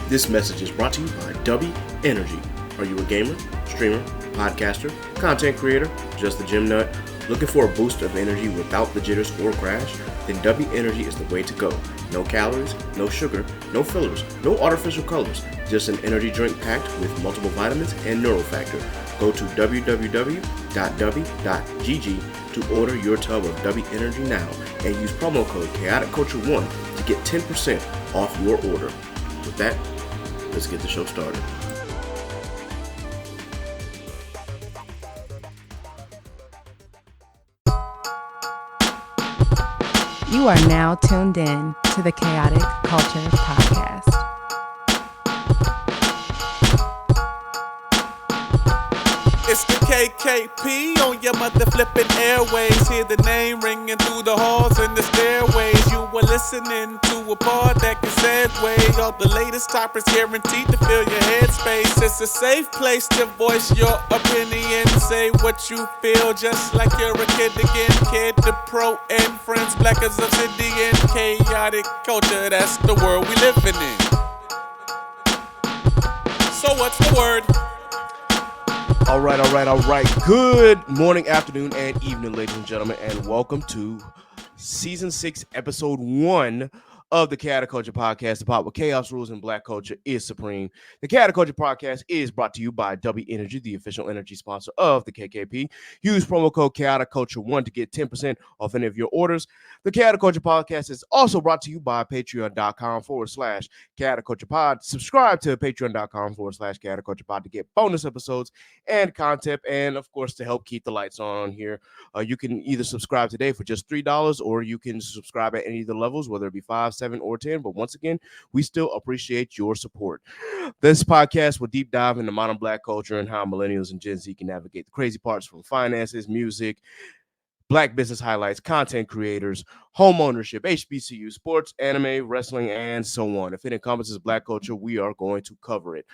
This message is brought to you by Dubby Energy. Are you a gamer, streamer, podcaster, content creator, just a gym nut? Looking for a boost of energy without the jitters or crash? Then Dubby Energy is the way to go. No calories, no sugar, no fillers, no artificial colors. Just an energy drink packed with multiple vitamins and neurofactor. Go to www.dubby.gg to order your tub of Dubby Energy now and use promo code ChaoticCulture1 to get 10% off your order. With that, let's get the show started. You are now tuned in to the Chaotic Culture Podcast. It's the KKP on your mother flipping airways. Hear the name ringing through the halls and the stairways. You were listening to a pod that can segue. All the latest topics guaranteed to fill your headspace. It's a safe place to voice your opinion. Say what you feel just like you're a kid again. Kid, the pro and friends, black as obsidian. Chaotic culture, that's the world we living in. So what's the word? All right. Good morning, afternoon, and evening, ladies and gentlemen, and welcome to Season 6, Episode 1 of the Chaotic Culture Podcast, the pod where chaos rules and black culture is supreme. The Chaotic Culture Podcast is brought to you by W Energy, the official energy sponsor of the KKP. Use promo code Chaotic Culture 1 to get 10% off any of your orders. The Chaotic Culture Podcast is also brought to you by patreon.com/Chaotic Culture Pod. Subscribe to patreon.com/Chaotic Culture Pod to get bonus episodes and content, and of course, to help keep the lights on here. You can either subscribe today for just $3, or you can subscribe at any of the levels, whether it be 5, 7, or 10. But once again, we still appreciate your support. This podcast will deep dive into modern black culture and how millennials and Gen Z can navigate the crazy parts from finances, music, black business highlights, content creators, home ownership, HBCU, sports, anime, wrestling, and so on. If it encompasses black culture, we are going to cover it.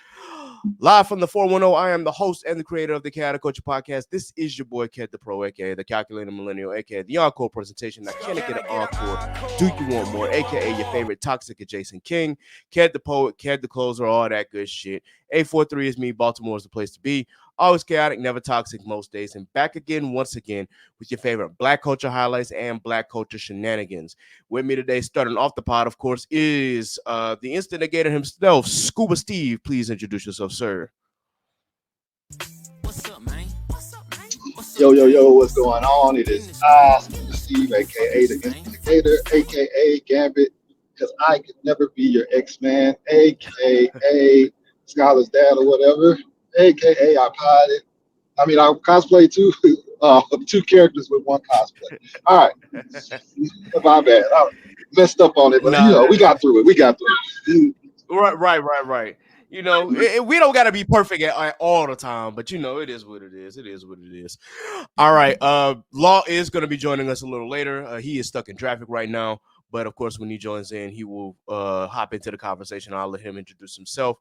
Live from the 410, I am the host and the creator of the Chaotic Culture Podcast. This is your boy, Ked the Pro, a.k.a. the Calculated Millennial, a.k.a. the Encore presentation. Now, can I get an encore? Do you want more? A.k.a. your favorite toxic adjacent king, Ked the Poet, Ked the Closer, all that good shit. 843 is me. Baltimore is the place to be. Always chaotic, never toxic most days. And back again, once again, with your favorite black culture highlights and black culture shenanigans. With me today, starting off the pod, of course, is the instigator himself, Scuba Steve. Please introduce yourself, sir. What's up, man? Yo, what's going on? It is Steve, aka the Instigator, aka Gambit, because I could never be your X-Man, aka Scholar's dad or whatever, aka I pilot. I mean, I cosplay two characters with one cosplay. All right, my bad. I messed up on it, but we got through it. Right. You know, we don't got to be perfect at all the time, but you know, it is what it is. It is what it is. All right. Law is going to be joining us a little later. He is stuck in traffic right now, but of course, when he joins in, he will hop into the conversation. I'll let him introduce himself.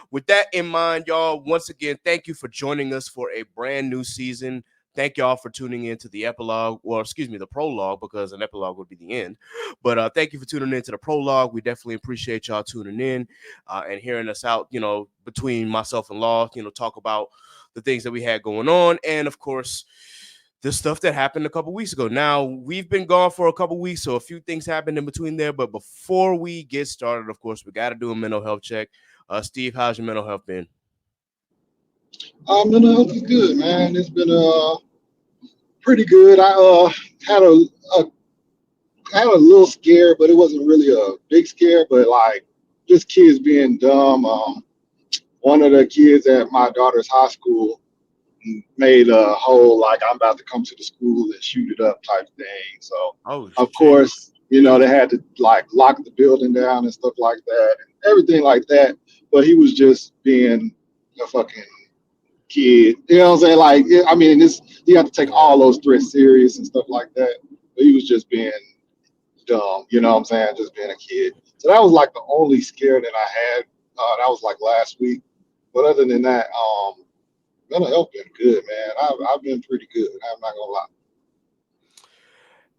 With that in mind, y'all, once again, thank you for joining us for a brand new season. Thank y'all for tuning in to the epilogue, the prologue, because an epilogue would be the end. But thank you for tuning in to the prologue. We definitely appreciate y'all tuning in and hearing us out, you know, between myself and Law, you know, talk about the things that we had going on. And, of course, the stuff that happened a couple weeks ago. Now, we've been gone for a couple weeks, so a few things happened in between there. But before we get started, of course, we got to do a mental health check. Steve, how's your mental health been? Mental health is good, man. It's been pretty good. I had a little scare, but it wasn't really a big scare. But like just kids being dumb. One of the kids at my daughter's high school made a whole like I'm about to come to the school and shoot it up type thing. So of course, you know, they had to like lock the building down and stuff like that, and everything like that. But he was just being a fucking kid. You know what I'm saying? Like, I mean, you have to take all those threats serious and stuff like that. But he was just being dumb. You know what I'm saying? Just being a kid. So that was like the only scare that I had. That was like last week. But other than that, mental health been good, man. I've been pretty good. I'm not gonna lie.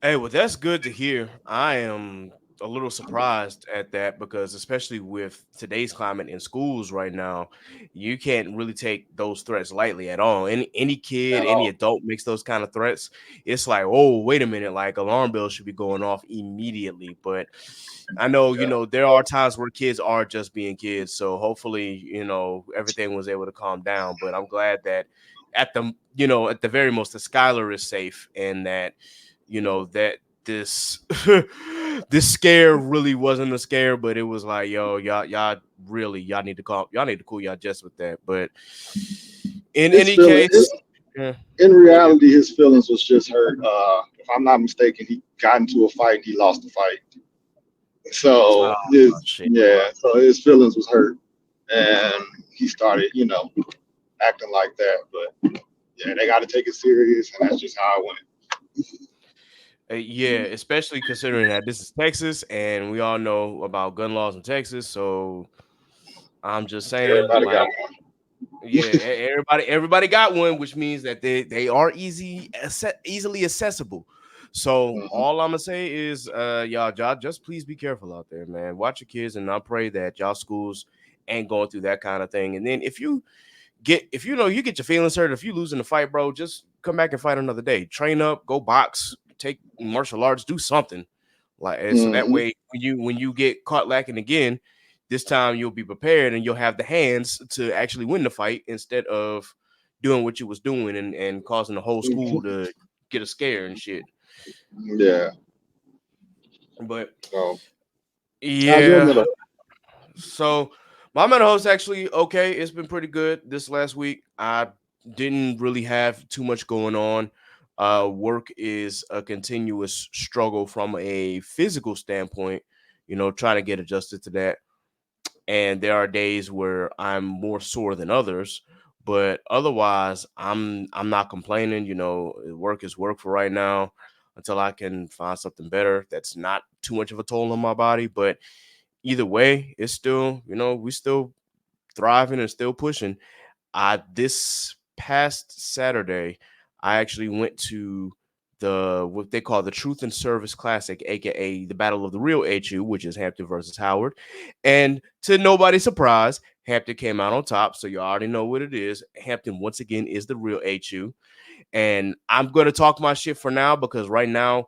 Hey, well, that's good to hear. I am a little surprised at that because especially with today's climate in schools right now, you can't really take those threats lightly at all. Any kid, at any all. adult makes those kind of threats, it's like, oh, wait a minute, like alarm bells should be going off immediately. But I know, Yeah. there are times where kids are just being kids. So hopefully, everything was able to calm down. But I'm glad that at the very most, the Skylar is safe and that, that this this scare really wasn't a scare, but it was like, yo, y'all need to cool y'all jets with that. But in His any feeling, case, yeah, in go ahead. reality, his feelings was just hurt. If I'm not mistaken, he got into a fight and he lost the fight. Oh So shit. so his feelings was hurt, and he started, acting like that. But yeah, they got to take it serious, and that's just how it went. Yeah, especially considering that this is Texas and we all know about gun laws in Texas. So I'm just saying, Everybody got like, yeah, everybody got one, which means that they are easily accessible. So one. all I'm gonna say is, y'all just please be careful out there, man. Watch your kids, and I pray that y'all schools ain't going through that kind of thing. And then if you get your feelings hurt, if you lose in the fight, bro, just come back and fight another day. Train up, go box, take martial arts, do something like and so that Hmm. way when you get caught lacking again, this time you'll be prepared and you'll have the hands to actually win the fight instead of doing what you was doing and causing the whole school to get a scare and shit. Yeah. But So how's your yeah, middle? so my mental health's actually okay. It's been pretty good this last week. I didn't really have too much going on. Work is a continuous struggle from a physical standpoint, trying to get adjusted to that. And there are days where I'm more sore than others, but otherwise I'm not complaining. Work is work for right now until I can find something better that's not too much of a toll on my body. But either way, it's still, we still thriving and still pushing. This past Saturday, I actually went to what they call the Truth and Service Classic, aka the Battle of the Real HU, which is Hampton versus Howard. And to nobody's surprise, Hampton came out on top. So you already know what it is. Hampton once again is the real HU. And I'm gonna talk my shit for now because right now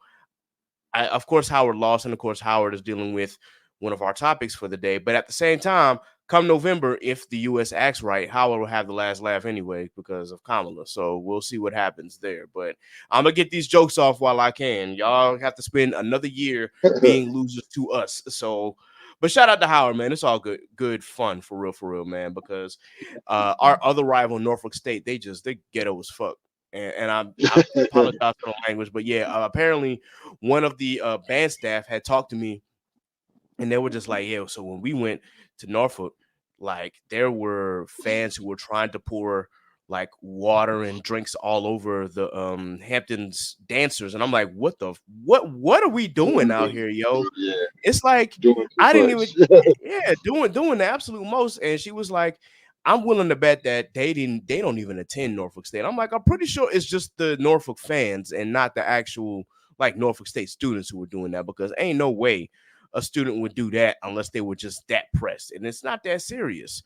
of course, Howard lost, and of course, Howard is dealing with one of our topics for the day. But at the same time, come November, if the U.S. acts right, Howard will have the last laugh anyway because of Kamala. So we'll see what happens there. But I'm gonna get these jokes off while I can. Y'all have to spend another year being losers to us. So, but shout out to Howard, man. It's all good fun for real, man. Because our other rival, Norfolk State, they ghetto as fuck. And I apologize for the language, but yeah, apparently one of the band staff had talked to me and they were just like, yeah, so when we went to Norfolk, like there were fans who were trying to pour like water and drinks all over the Hamptons dancers. And I'm like, what are we doing out here, yo? Yeah, It's like doing too I didn't even much. yeah, doing the absolute most. And she was like, I'm willing to bet that they don't even attend Norfolk State. I'm like, I'm pretty sure it's just the Norfolk fans and not the actual like Norfolk State students who were doing that because ain't no way a student would do that unless they were just that pressed. And it's not that serious.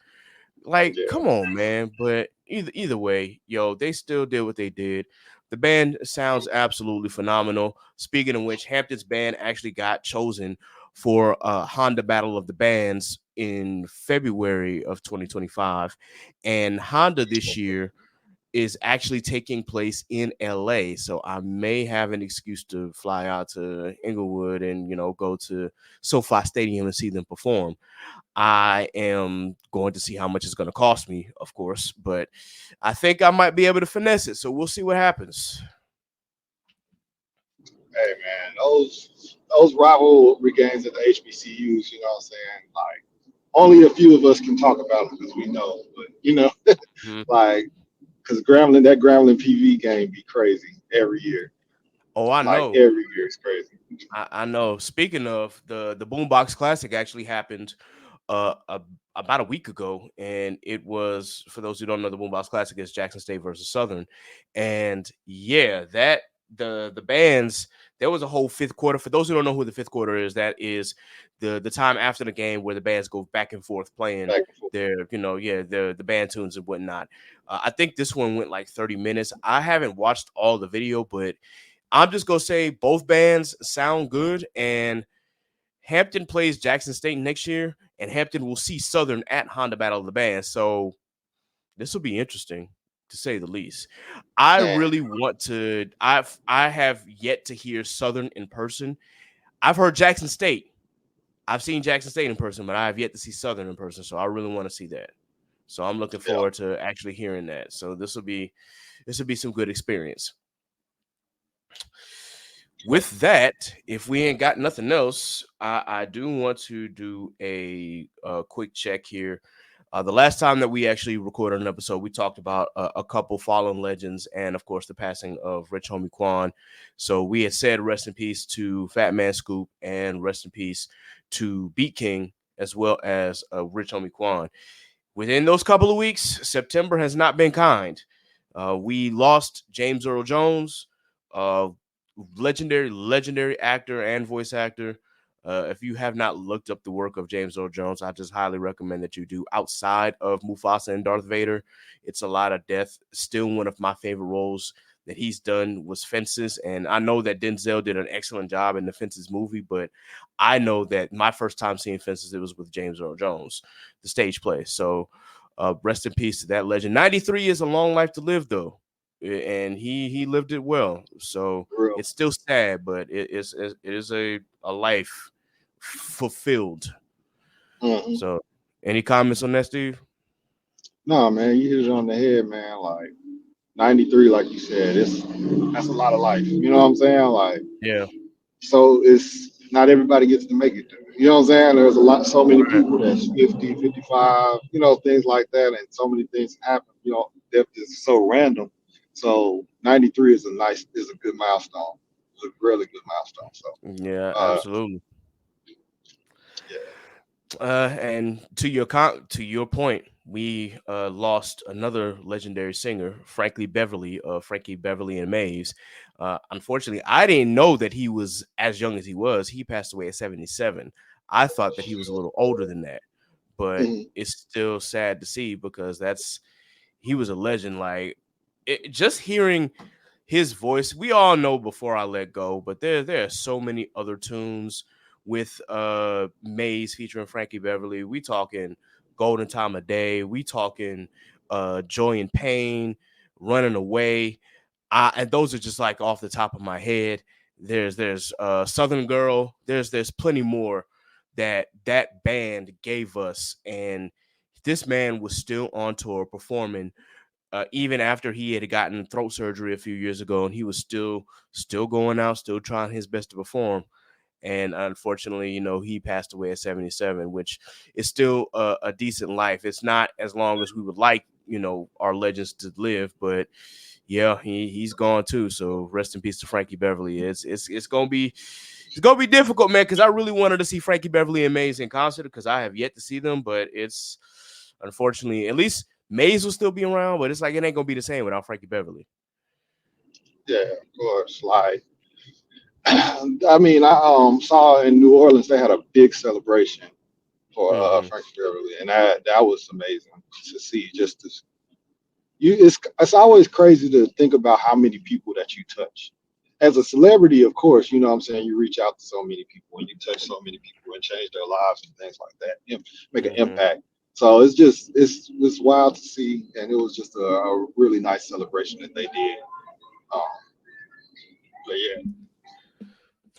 Like, Yeah, come on, man. But either way, yo, they still did what they did. The band sounds absolutely phenomenal. Speaking of which, Hampton's band actually got chosen for Honda Battle of the Bands in February of 2025. And Honda this year is actually taking place in LA. So I may have an excuse to fly out to Inglewood and, go to SoFi Stadium and see them perform. I am going to see how much it's going to cost me, of course, but I think I might be able to finesse it. So we'll see what happens. hey man, those rivalry games at the HBCUs, you know what I'm saying? Like only a few of us can talk about them because we know, but Mhm. like because Grambling PV game be crazy every year. Oh, I Like know. every year it's crazy. I know. Speaking of the Boombox Classic, actually happened uh, a, about a week ago, and it was for those who don't know, the Boombox Classic is Jackson State versus Southern, and yeah, that the bands, there was a whole fifth quarter. For those who don't know who the fifth quarter is, that is the time after the game where the bands go back and forth playing their, the band tunes and whatnot. I think this one went like 30 minutes. I haven't watched all the video, but I'm just gonna say both bands sound good. And Hampton plays Jackson State next year, and Hampton will see Southern at Honda Battle of the Bands. So this will be interesting, to say the least. I really want to. I have yet to hear Southern in person. I've heard Jackson State. I've seen Jackson State in person, but I have yet to see Southern in person. So I really want to see that. So I'm looking forward to actually hearing that. So this will be some good experience. With that, if we ain't got nothing else, I do want to do a quick check here. The last time that we actually recorded an episode, we talked about a couple fallen legends and, of course, the passing of Rich Homie Quan. So we had said rest in peace to Fat Man Scoop and rest in peace to Beat King, as well as Rich Homie Quan. Within those couple of weeks, September has not been kind. We lost James Earl Jones, legendary actor and voice actor. If you have not looked up the work of James Earl Jones, I just highly recommend that you do. Outside of Mufasa and Darth Vader, it's a lot of death. Still, one of my favorite roles that he's done was Fences, and I know that Denzel did an excellent job in the Fences movie, but I know that my first time seeing Fences, it was with James Earl Jones, the stage play. So rest in peace to that legend. 93 is a long life to live, though. And he lived it well, so it's still sad, but it is a life fulfilled. Mm-hmm. So, any comments on that, Steve? No, man, you hit it on the head, man. Like 93, like you said, that's a lot of life. You know what I'm saying? Like, yeah. So it's not everybody gets to make it. You know what I'm saying? There's so many people that's 50, 55, things like that, and so many things happen. Death is so random. So 93 is a good milestone. It's a really good milestone. So yeah, absolutely. Yeah. And to your point, we lost another legendary singer, Frankie Beverly of Frankie Beverly and Maze. Unfortunately, I didn't know that he was as young as he was. He passed away at 77. I thought that he was a little older than that, but it's still sad to see because he was a legend. Like, just hearing his voice, we all know Before I Let Go, but there are so many other tunes with Maze featuring Frankie Beverly. We talking Golden Time of Day. We talking Joy and Pain, Running Away. And those are just like off the top of my head. There's Southern Girl. There's plenty more that band gave us, and this man was still on tour performing. Even after he had gotten throat surgery a few years ago, and he was still going out, still trying his best to perform. And unfortunately, he passed away at 77, which is still a decent life. It's not as long as we would like, our legends to live, but yeah, he's gone too. So rest in peace to Frankie Beverly. It's gonna be difficult, man, because I really wanted to see Frankie Beverly and Maze in concert because I have yet to see them, but it's unfortunately, at least Maze will still be around, but it's like it ain't gonna be the same without Frankie Beverly. Yeah, of course. Like, I mean, I saw in New Orleans they had a big celebration for Frankie Beverly, and that was amazing to see. It's always crazy to think about how many people that you touch. As a celebrity, of course, you know what I'm saying, you reach out to so many people and you touch so many people and change their lives and things like that, make an impact. So it's wild to see, and it was just a really nice celebration that they did. But yeah.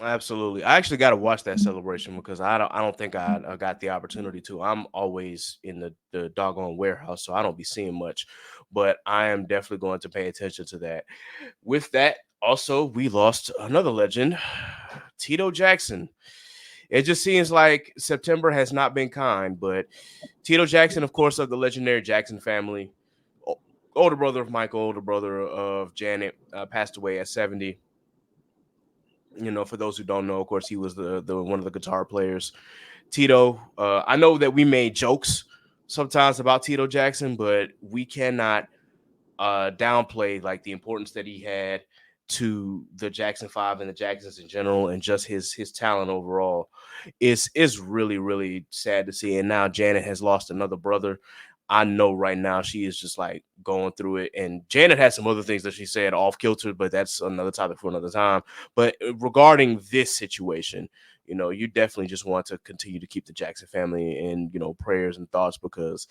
Absolutely. I actually got to watch that celebration because I don't think I got the opportunity to. I'm always in the doggone warehouse, so I don't be seeing much, but I am definitely going to pay attention to that. With that, also, we lost another legend, Tito Jackson. It just seems like September has not been kind, but Tito Jackson, of course, of the legendary Jackson family, older brother of Michael, older brother of Janet, passed away at 70. For those who don't know, of course, he was the one of the guitar players. Tito, I know that we made jokes sometimes about Tito Jackson, but we cannot downplay like the importance that he had to the Jackson 5 and the Jacksons in general, and just his talent overall is really, really sad to see. And now Janet has lost another brother. I know right now she is just like going through it. And Janet has some other things that she said off kilter, but that's another topic for another time. But regarding this situation, you definitely just want to continue to keep the Jackson family in, prayers and thoughts, because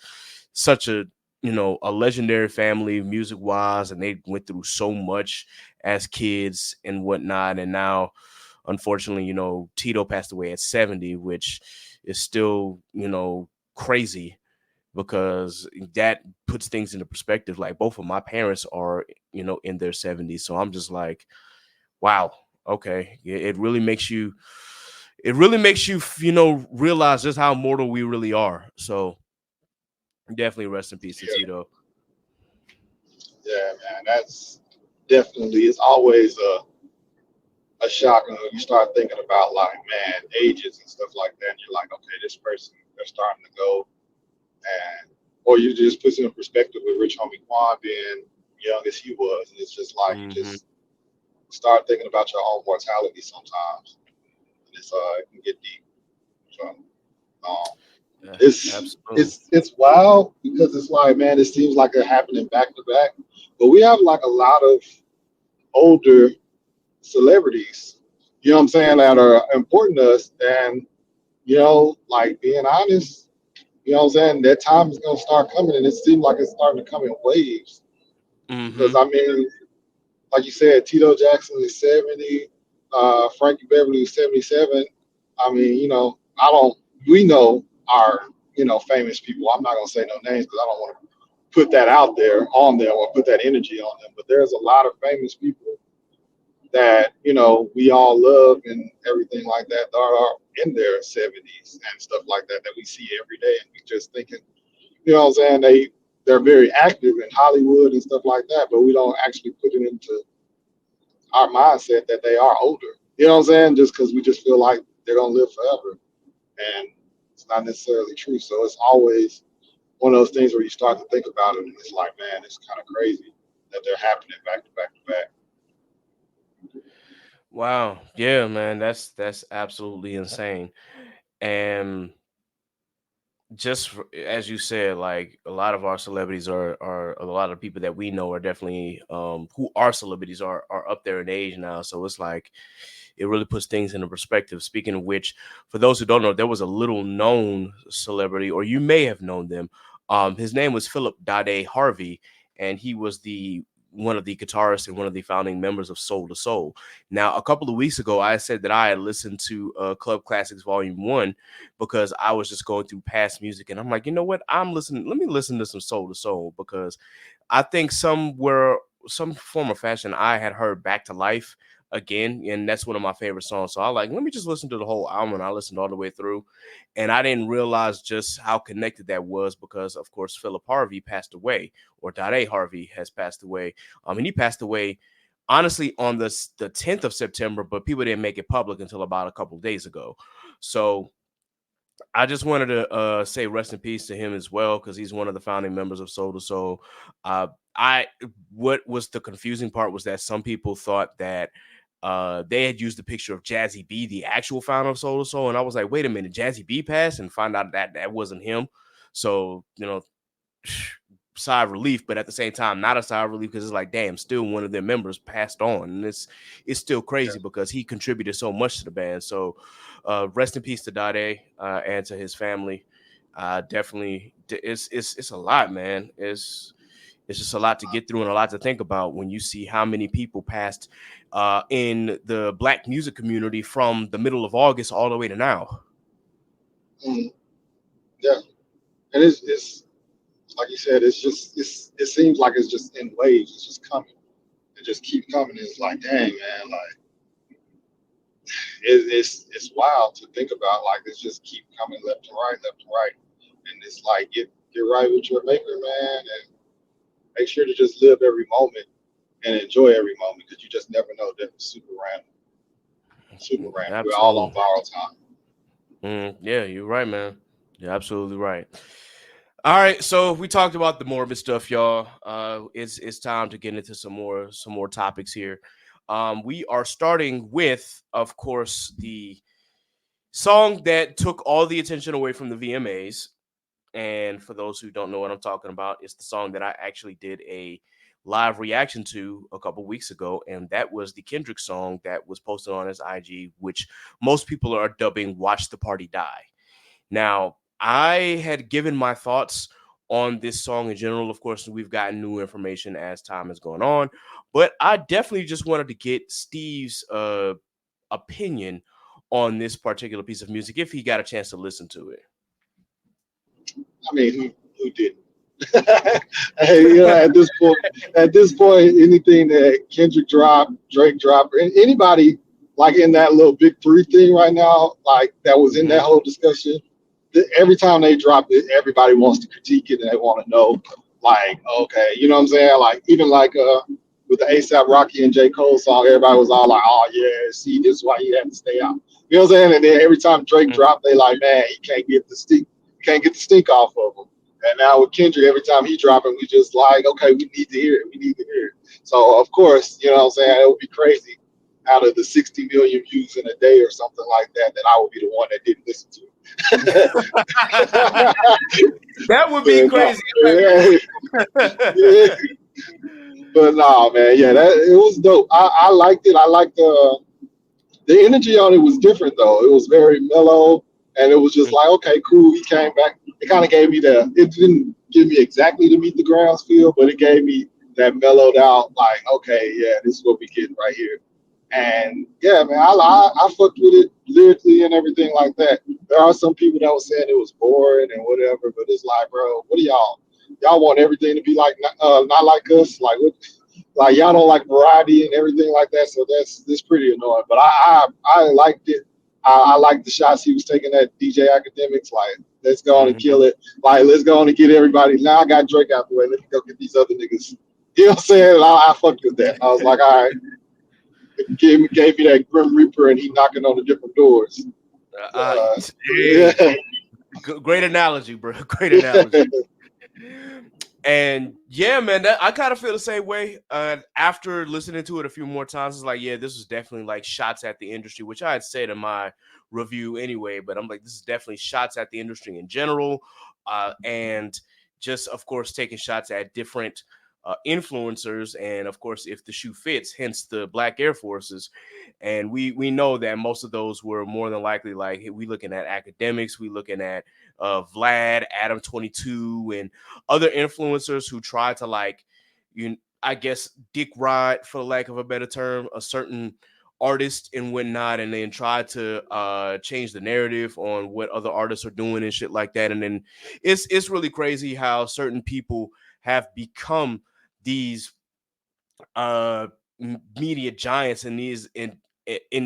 such a legendary family music wise, and they went through so much as kids and whatnot. And now, unfortunately, Tito passed away at 70, which is still, crazy, because that puts things into perspective. Like, both of my parents are, in their 70s. So I'm just like, wow, okay. It really makes you, realize just how mortal we really are. So definitely rest in peace to Tito. Yeah, man, that's definitely, it's always a shock when you start thinking about, like, man, ages and stuff like that. And you're like, okay, this person, they're starting to go. And or you just put it in perspective with Rich Homie Quan being young as he was. And it's just like, you just start thinking about your own mortality sometimes. And it can get deep. So it's wild, because it's like, man, it seems like they're happening back to back. But we have like a lot of older celebrities, you know what I'm saying, that are important to us. And, like, being honest, you know what I'm saying, that time is going to start coming. And it seems like it's starting to come in waves. Because, I mean, like you said, Tito Jackson is 70. Frankie Beverly is 77. I mean, we know our, famous people. I'm not going to say no names because I don't want to put that out there on them or put that energy on them. But there's a lot of famous people that, we all love and everything like that are in their 70s and stuff like that we see every day. And we just thinking, you know what I'm saying, they're very active in Hollywood and stuff like that, but we don't actually put it into our mindset that they are older. You know what I'm saying? Just because we just feel like they're going to live forever. And it's not necessarily true. So it's always one of those things where you start to think about it, and it's like, man, it's kind of crazy that they're happening back to back to back. Wow. Yeah, man, that's absolutely insane. And just as you said, like, a lot of our celebrities are a lot of people that we know are definitely who are celebrities are up there in age now. So it's like, it really puts things into perspective. Speaking of which, for those who don't know, there was a little known celebrity, or you may have known them. His name was Philip Daddae Harvey, and he was one of the guitarists and one of the founding members of Soul to Soul. Now, a couple of weeks ago, I said that I had listened to Club Classics Volume 1 because I was just going through past music, and I'm like, you know what? Let me listen to some Soul to Soul, because I think some form of fashion I had heard Back to Life again, and that's one of my favorite songs. So I like, let me just listen to the whole album, and I listened all the way through, and I didn't realize just how connected that was, because of course Philip Harvey passed away, or Daddae Harvey has passed away. And he passed away honestly on the 10th of September, but people didn't make it public until about a couple of days ago. So I just wanted to say rest in peace to him as well, because he's one of the founding members of Soul to Soul. What was the confusing part was that some people thought that they had used the picture of Jazzy B, the actual founder of Soul to Soul, and I was like, wait a minute, Jazzy B passed, and find out that wasn't him. So, sigh of relief, but at the same time, not a sigh of relief, because it's like, damn, still one of their members passed on, and it's still crazy because he contributed so much to the band. So, rest in peace to Daddae and to his family. Definitely, it's a lot, man. It's just a lot to get through and a lot to think about when you see how many people passed in the Black music community from the middle of August all the way to now. Yeah, and it's like you said, it seems like it's just in waves. It's just coming. It just keep coming. It's like, dang, man, like it's wild to think about. Like, it's just keep coming left to right, and it's like, get right with your maker, man, and make sure to just live every moment and enjoy every moment, because you just never know. That was super random. Absolutely. We're all on borrowed time. Yeah, you're right, man. You're absolutely right. All right, so we talked about the morbid stuff, y'all. It's time to get into some more topics here. We are starting with, of course, the song that took all the attention away from the VMAs. And for those who don't know what I'm talking about, it's the song that I actually did a live reaction to a couple weeks ago. And that was the Kendrick song that was posted on his IG, which most people are dubbing Watch the Party Die. Now, I had given my thoughts on this song in general. Of course, we've gotten new information as time has gone on, but I definitely just wanted to get Steve's opinion on this particular piece of music if he got a chance to listen to it. I mean, who didn't? Hey, at this point, anything that Kendrick dropped, Drake dropped, or anybody like in that little big three thing right now, like that was in that whole discussion. Every time they drop it, everybody wants to critique it and they want to know, like, okay, you know what I'm saying? Like, even like with the ASAP Rocky and J. Cole song, everybody was all like, oh yeah, see, this is why he had to stay out. You know what I'm saying? And then every time Drake dropped, they like, man, he can't get the stink off of him. And now with Kendrick, every time he dropping, we just like, okay, we need to hear it. We need to hear it. So of course, you know what I'm saying? It would be crazy out of the 60 million views in a day or something like that, that I would be the one that didn't listen to it. That would be crazy. Yeah. But nah, man, yeah, it was dope. I liked it. I liked the energy on it was different though. It was very mellow, and it was just like, okay, cool. He came back. It kind of gave me it didn't give me exactly the Meet the Grounds feel, but it gave me that mellowed out, like, okay, yeah, this is what we getting right here. And yeah, man, I fucked with it lyrically and everything like that. There are some people that were saying it was boring and whatever, but it's like, bro, what do y'all want everything to be like, not like us? Like, what? Like, y'all don't like variety and everything like that, so that's pretty annoying. But I liked it. I liked the shots he was taking at DJ Academics. Like, let's go on and kill it. Like, let's go on and get everybody. Now I got Drake out the way. Let me go get these other niggas. You know what I'm saying? I fucked with that. I was like, all right. It gave me that Grim Reaper and he knocking on the different doors. Yeah. Great analogy, bro. Great analogy. And yeah, man, I kind of feel the same way. After listening to it a few more times, it's like, yeah, this was definitely like shots at the industry, which I had said in my review anyway. But I'm like, this is definitely shots at the industry in general, and just, of course, taking shots at different influencers, and of course, if the shoe fits, hence the Black Air Forces. And we know that most of those were more than likely like, we looking at academics, we looking at Vlad, Adam 22, and other influencers who try to, like, I guess, dick ride, for lack of a better term, a certain artist and whatnot, and then try to change the narrative on what other artists are doing and shit like that. And then it's really crazy how certain people have become these media giants and these in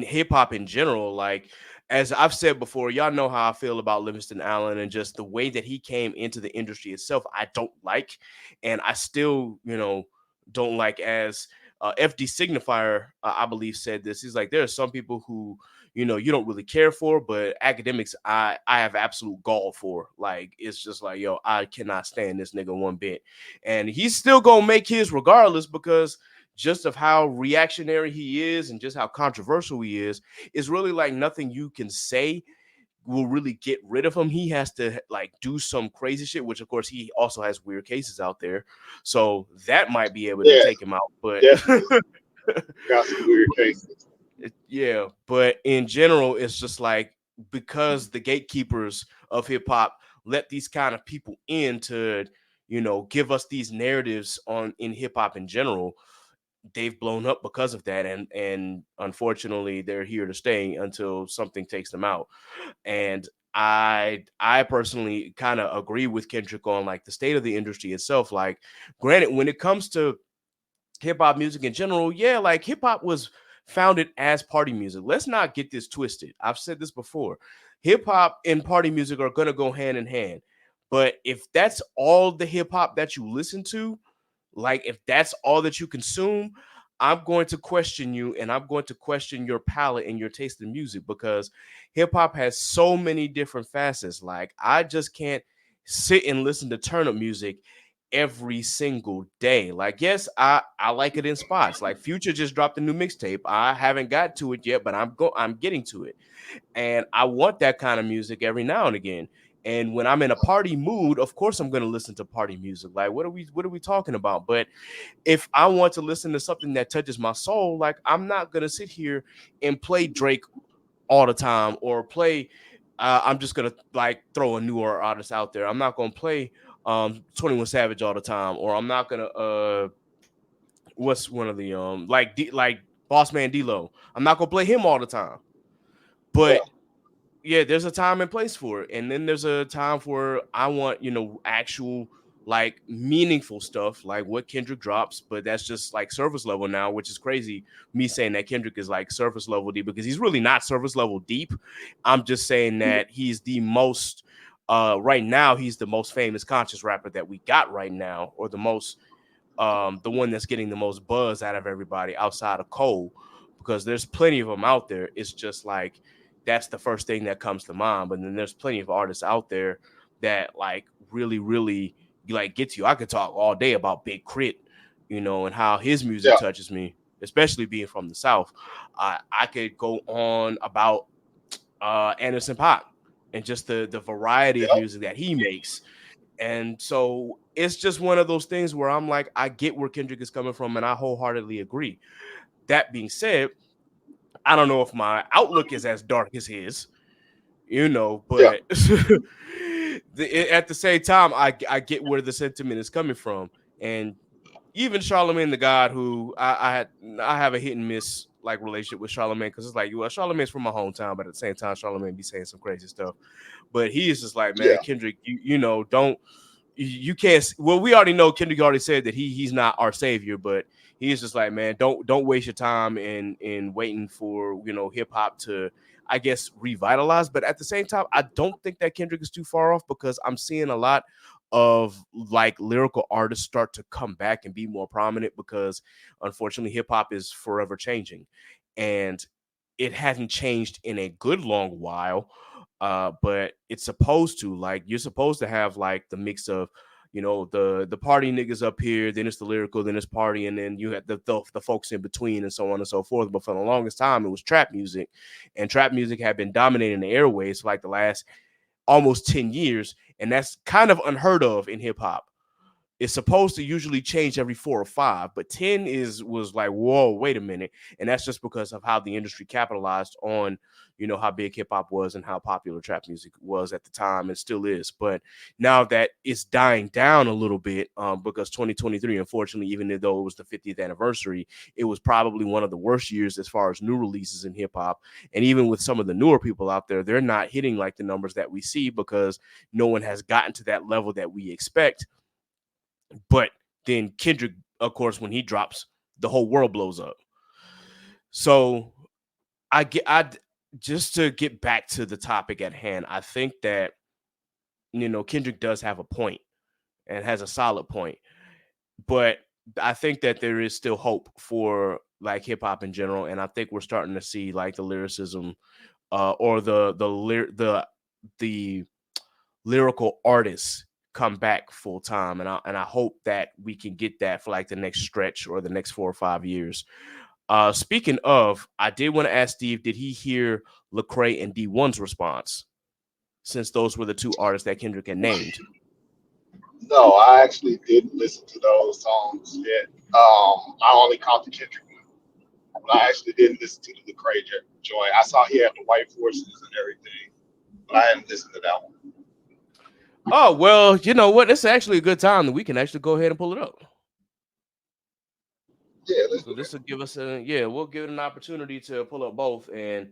hip hop in general. Like, as I've said before, y'all know how I feel about Livingston Allen and just the way that he came into the industry itself. I don't like, and I still, don't like. As FD Signifier, I believe, said this. He's like, there are some people who, you don't really care for, but academics, I have absolute gall for. Like, it's just like, yo, I cannot stand this nigga one bit. And he's still gonna make his regardless, because just of how reactionary he is and just how controversial he is really like nothing you can say will really get rid of him. He has to like do some crazy shit, which of course he also has weird cases out there, so that might be able to take him out. But got some weird cases. Yeah, but in general, it's just like, because the gatekeepers of hip hop let these kind of people in to, give us these narratives in hip hop in general, they've blown up because of that. And unfortunately, they're here to stay until something takes them out. And I personally kind of agree with Kendrick on like the state of the industry itself. Like, granted, when it comes to hip hop music in general, yeah, like hip hop was founded as party music. Let's not get this twisted. I've said this before. Hip hop and party music are going to go hand in hand. But if that's all the hip hop that you listen to, like if that's all that you consume, I'm going to question you, and I'm going to question your palate and your taste in music, because hip hop has so many different facets. Like, I just can't sit and listen to turn up music every single day. Like, yes, I like it in spots. Like Future just dropped a new mixtape. I haven't got to it yet, but I'm getting to it. And I want that kind of music every now and again. And when I'm in a party mood, of course I'm going to listen to party music. Like what are we talking about? But if I want to listen to something that touches my soul, like I'm not going to sit here and play Drake all the time or play I'm just going to like throw a newer artist out there. I'm not going to play 21 Savage all the time, or I'm not going to what's one of the like Boss Man D-Lo. I'm not going to play him all the time. But yeah, there's a time and place for it. And then there's a time for I want, actual like meaningful stuff like what Kendrick drops, but that's just like surface level now, which is crazy. Me saying that Kendrick is like surface level deep because he's really not surface level deep. I'm just saying that he's the most right now, he's the most famous conscious rapper that we got right now, or the most the one that's getting the most buzz out of everybody outside of Cole, because there's plenty of them out there. It's just like that's the first thing that comes to mind. But then there's plenty of artists out there that like really like get you. I could talk all day about Big Crit, and how his music touches me, especially being from the South. I could go on about Anderson .Paak and just the variety of music that he makes. And so it's just one of those things where I'm like, I get where Kendrick is coming from, and I wholeheartedly agree. That being said, I don't know if my outlook is as dark as his, but at the same time, I get where the sentiment is coming from. And even Charlamagne the God, who I have a hit and miss like relationship with Charlamagne, because it's like, well, Charlamagne's from my hometown, but at the same time, Charlamagne be saying some crazy stuff. But he is just like, man, Kendrick, you can't. Well, we already know Kendrick already said that he's not our savior, but he's just like, man, don't waste your time in waiting for hip hop to, I guess, revitalize. But at the same time, I don't think that Kendrick is too far off, because I'm seeing a lot of like lyrical artists start to come back and be more prominent, because unfortunately hip hop is forever changing, and it hasn't changed in a good long while. But it's supposed to, like, you're supposed to have like the mix of the party niggas up here, then it's the lyrical, then it's party, and then you have the folks in between, and so on and so forth. But for the longest time it was trap music, and trap music had been dominating the airways for like the last almost 10 years, and that's kind of unheard of in hip hop. It's supposed to usually change every 4 or 5, but 10 was like, whoa, wait a minute. And that's just because of how the industry capitalized on, how big hip hop was and how popular trap music was at the time and still is. But now that it's dying down a little bit, because 2023, unfortunately, even though it was the 50th anniversary, it was probably one of the worst years as far as new releases in hip hop. And even with some of the newer people out there, they're not hitting like the numbers that we see, because no one has gotten to that level that we expect. But then Kendrick, of course, when he drops, the whole world blows up. So just to get back to the topic at hand, I think that, Kendrick does have a point and has a solid point. But I think that there is still hope for like hip hop in general. And I think we're starting to see like the lyricism or the lyrical artists come back full time, and I hope that we can get that for like the next stretch or the next 4 or 5 years. Speaking of, I did want to ask Steve, did he hear Lecrae and Dee-1's response, since those were the 2 artists that Kendrick had named? No, I actually didn't listen to those songs yet. I only caught the Kendrick one, but I actually didn't listen to the Lecrae joint. I saw he had the white forces and everything, but I hadn't listened to that one. Oh, well, you know what? It's actually a good time that we can actually go ahead and pull it up. Yeah, so this will give us we'll give it an opportunity to pull up both and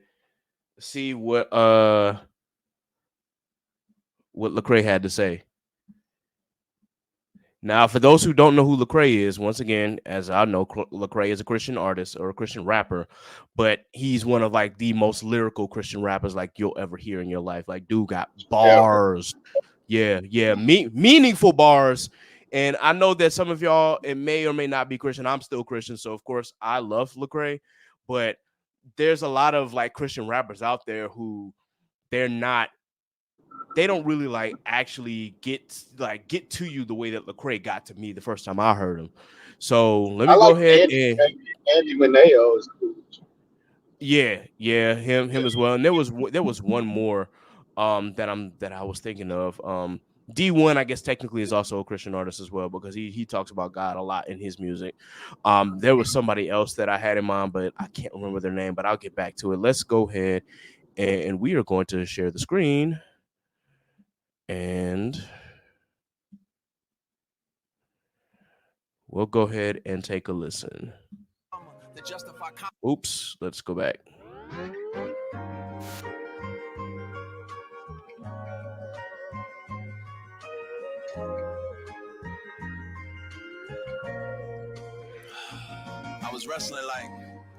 see what Lecrae had to say. Now, for those who don't know who Lecrae is, once again, as I know, Lecrae is a Christian artist or a Christian rapper, but he's one of like the most lyrical Christian rappers like you'll ever hear in your life. Like, dude got bars. Yeah, meaningful bars. And I know that some of y'all, it may or may not be Christian. I'm still Christian, so of course I love Lecrae, but there's a lot of like Christian rappers out there who they're not they don't really like actually get to you the way that Lecrae got to me the first time I heard him. So let I me go like ahead Andy, and Andy Mineo is cool. yeah, him as well. And there was one more that I was thinking of. D1, I guess technically is also a Christian artist as well because he talks about God a lot in his music. There was somebody else that I had in mind, but I can't remember their name, but I'll get back to it. Let's go ahead and we are going to share the screen and we'll go ahead and take a listen. Oops, let's go back. I was wrestling like,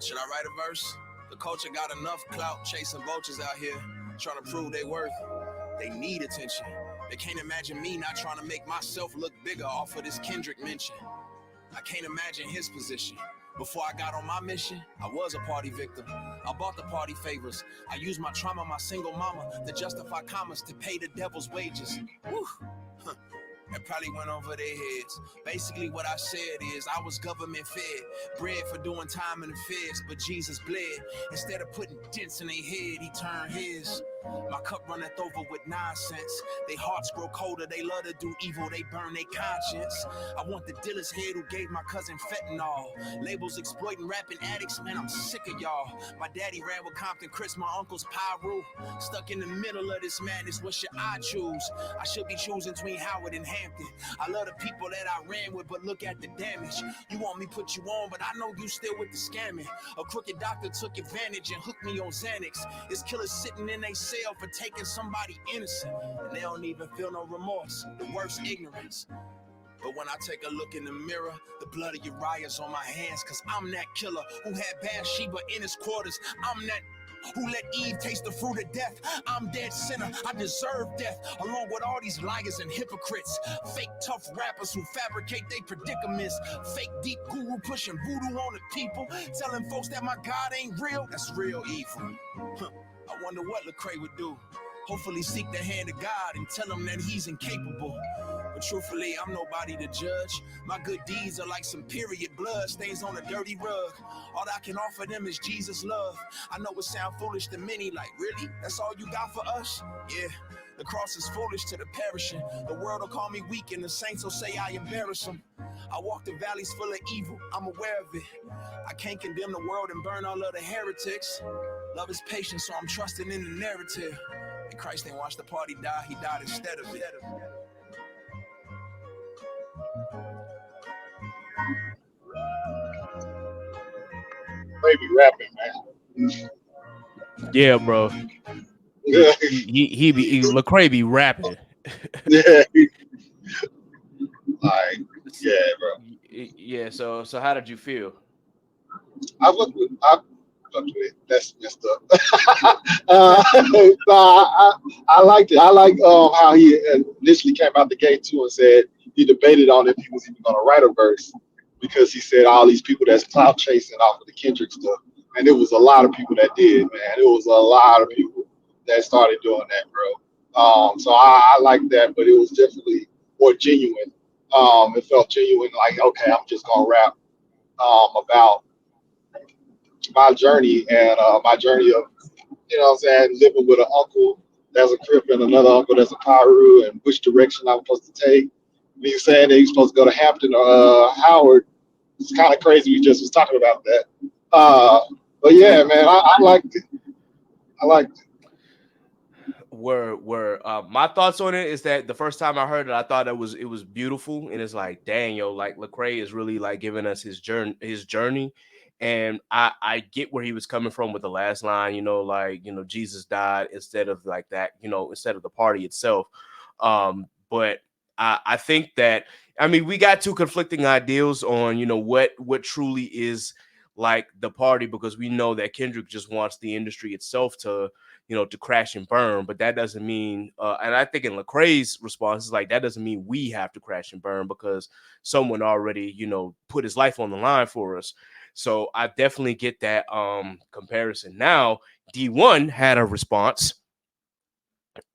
should I write a verse? The culture got enough clout chasing vultures out here, trying to prove they worth. They need attention. They can't imagine me not trying to make myself look bigger off of this Kendrick mention. I can't imagine his position. Before I got on my mission, I was a party victim. I bought the party favors. I used my trauma, my single mama, to justify commas to pay the devil's wages. Woo. That probably went over their heads. Basically what I said is I was government fed, bred for doing time in the feds, but Jesus bled. Instead of putting dents in their head, he turned his. My cup runneth over with nonsense. They hearts grow colder, they love to do evil, they burn their conscience. I want the dealer's head who gave my cousin fentanyl. Labels exploiting rapping addicts, man, I'm sick of y'all. My daddy ran with Compton Chris, my uncle's Pyru. Stuck in the middle of this madness, what should I choose? I should be choosing between Howard and Hampton. I love the people that I ran with, but look at the damage. You want me put you on, but I know you still with the scamming. A crooked doctor took advantage and hooked me on Xanax. It's killers sitting in a cell for taking somebody innocent, and they don't even feel no remorse. The worst ignorance. But when I take a look in the mirror, the blood of Uriah's on my hands, cause I'm that killer who had Bathsheba in his quarters. I'm that who let Eve taste the fruit of death. I'm dead sinner, I deserve death, along with all these liars and hypocrites. Fake tough rappers who fabricate their predicaments. Fake deep guru pushing voodoo on the people, telling folks that my God ain't real. That's real evil. I wonder what Lecrae would do. Hopefully seek the hand of God and tell him that he's incapable. But truthfully, I'm nobody to judge. My good deeds are like some period blood stains on a dirty rug. All I can offer them is Jesus' love. I know it sound foolish to many, like, really? That's all you got for us? Yeah. The cross is foolish to the perishing. The world will call me weak and the saints will say I embarrass them. I walk the valleys full of evil, I'm aware of it. I can't condemn the world and burn all of the heretics. Love is patient, so I'm trusting in the narrative. And Christ ain't watched the party die, he died instead of it. Maybe rapping, man. Yeah, bro. Yeah. Lecrae be rapping. Yeah. Like, yeah, bro. Yeah. So how did you feel? I fucked with it. That's messed up. I liked it. I like how he initially came out the gate too and said he debated on if he was even going to write a verse because he said all these people that's clout chasing off of the Kendrick stuff, and it was a lot of people that did, man. It was a lot of people that started doing that, bro. So I like that, but it was definitely more genuine. It felt genuine, like, okay, I'm just gonna rap about my journey and my journey of, you know what I'm saying, living with an uncle that's a Crip and another uncle that's a Piru, and which direction I'm supposed to take. Me saying that you're supposed to go to Hampton or Howard, it's kind of crazy. We just was talking about that. But yeah, man, I liked it. I liked it. My thoughts on it is that the first time I heard it, I thought it was beautiful, and it's like, dang, yo, like Lecrae is really like giving us his journey, and I get where he was coming from with the last line, you know, like, you know, Jesus died instead of like that, you know, instead of the party itself. But I think that, I mean, we got two conflicting ideals on, you know, what truly is like the party, because we know that Kendrick just wants the industry itself to, you know, to crash and burn. But that doesn't mean, and I think in Lecrae's response is like, that doesn't mean we have to crash and burn because someone already, you know, put his life on the line for us. So I definitely get that comparison. Now, D1 had a response,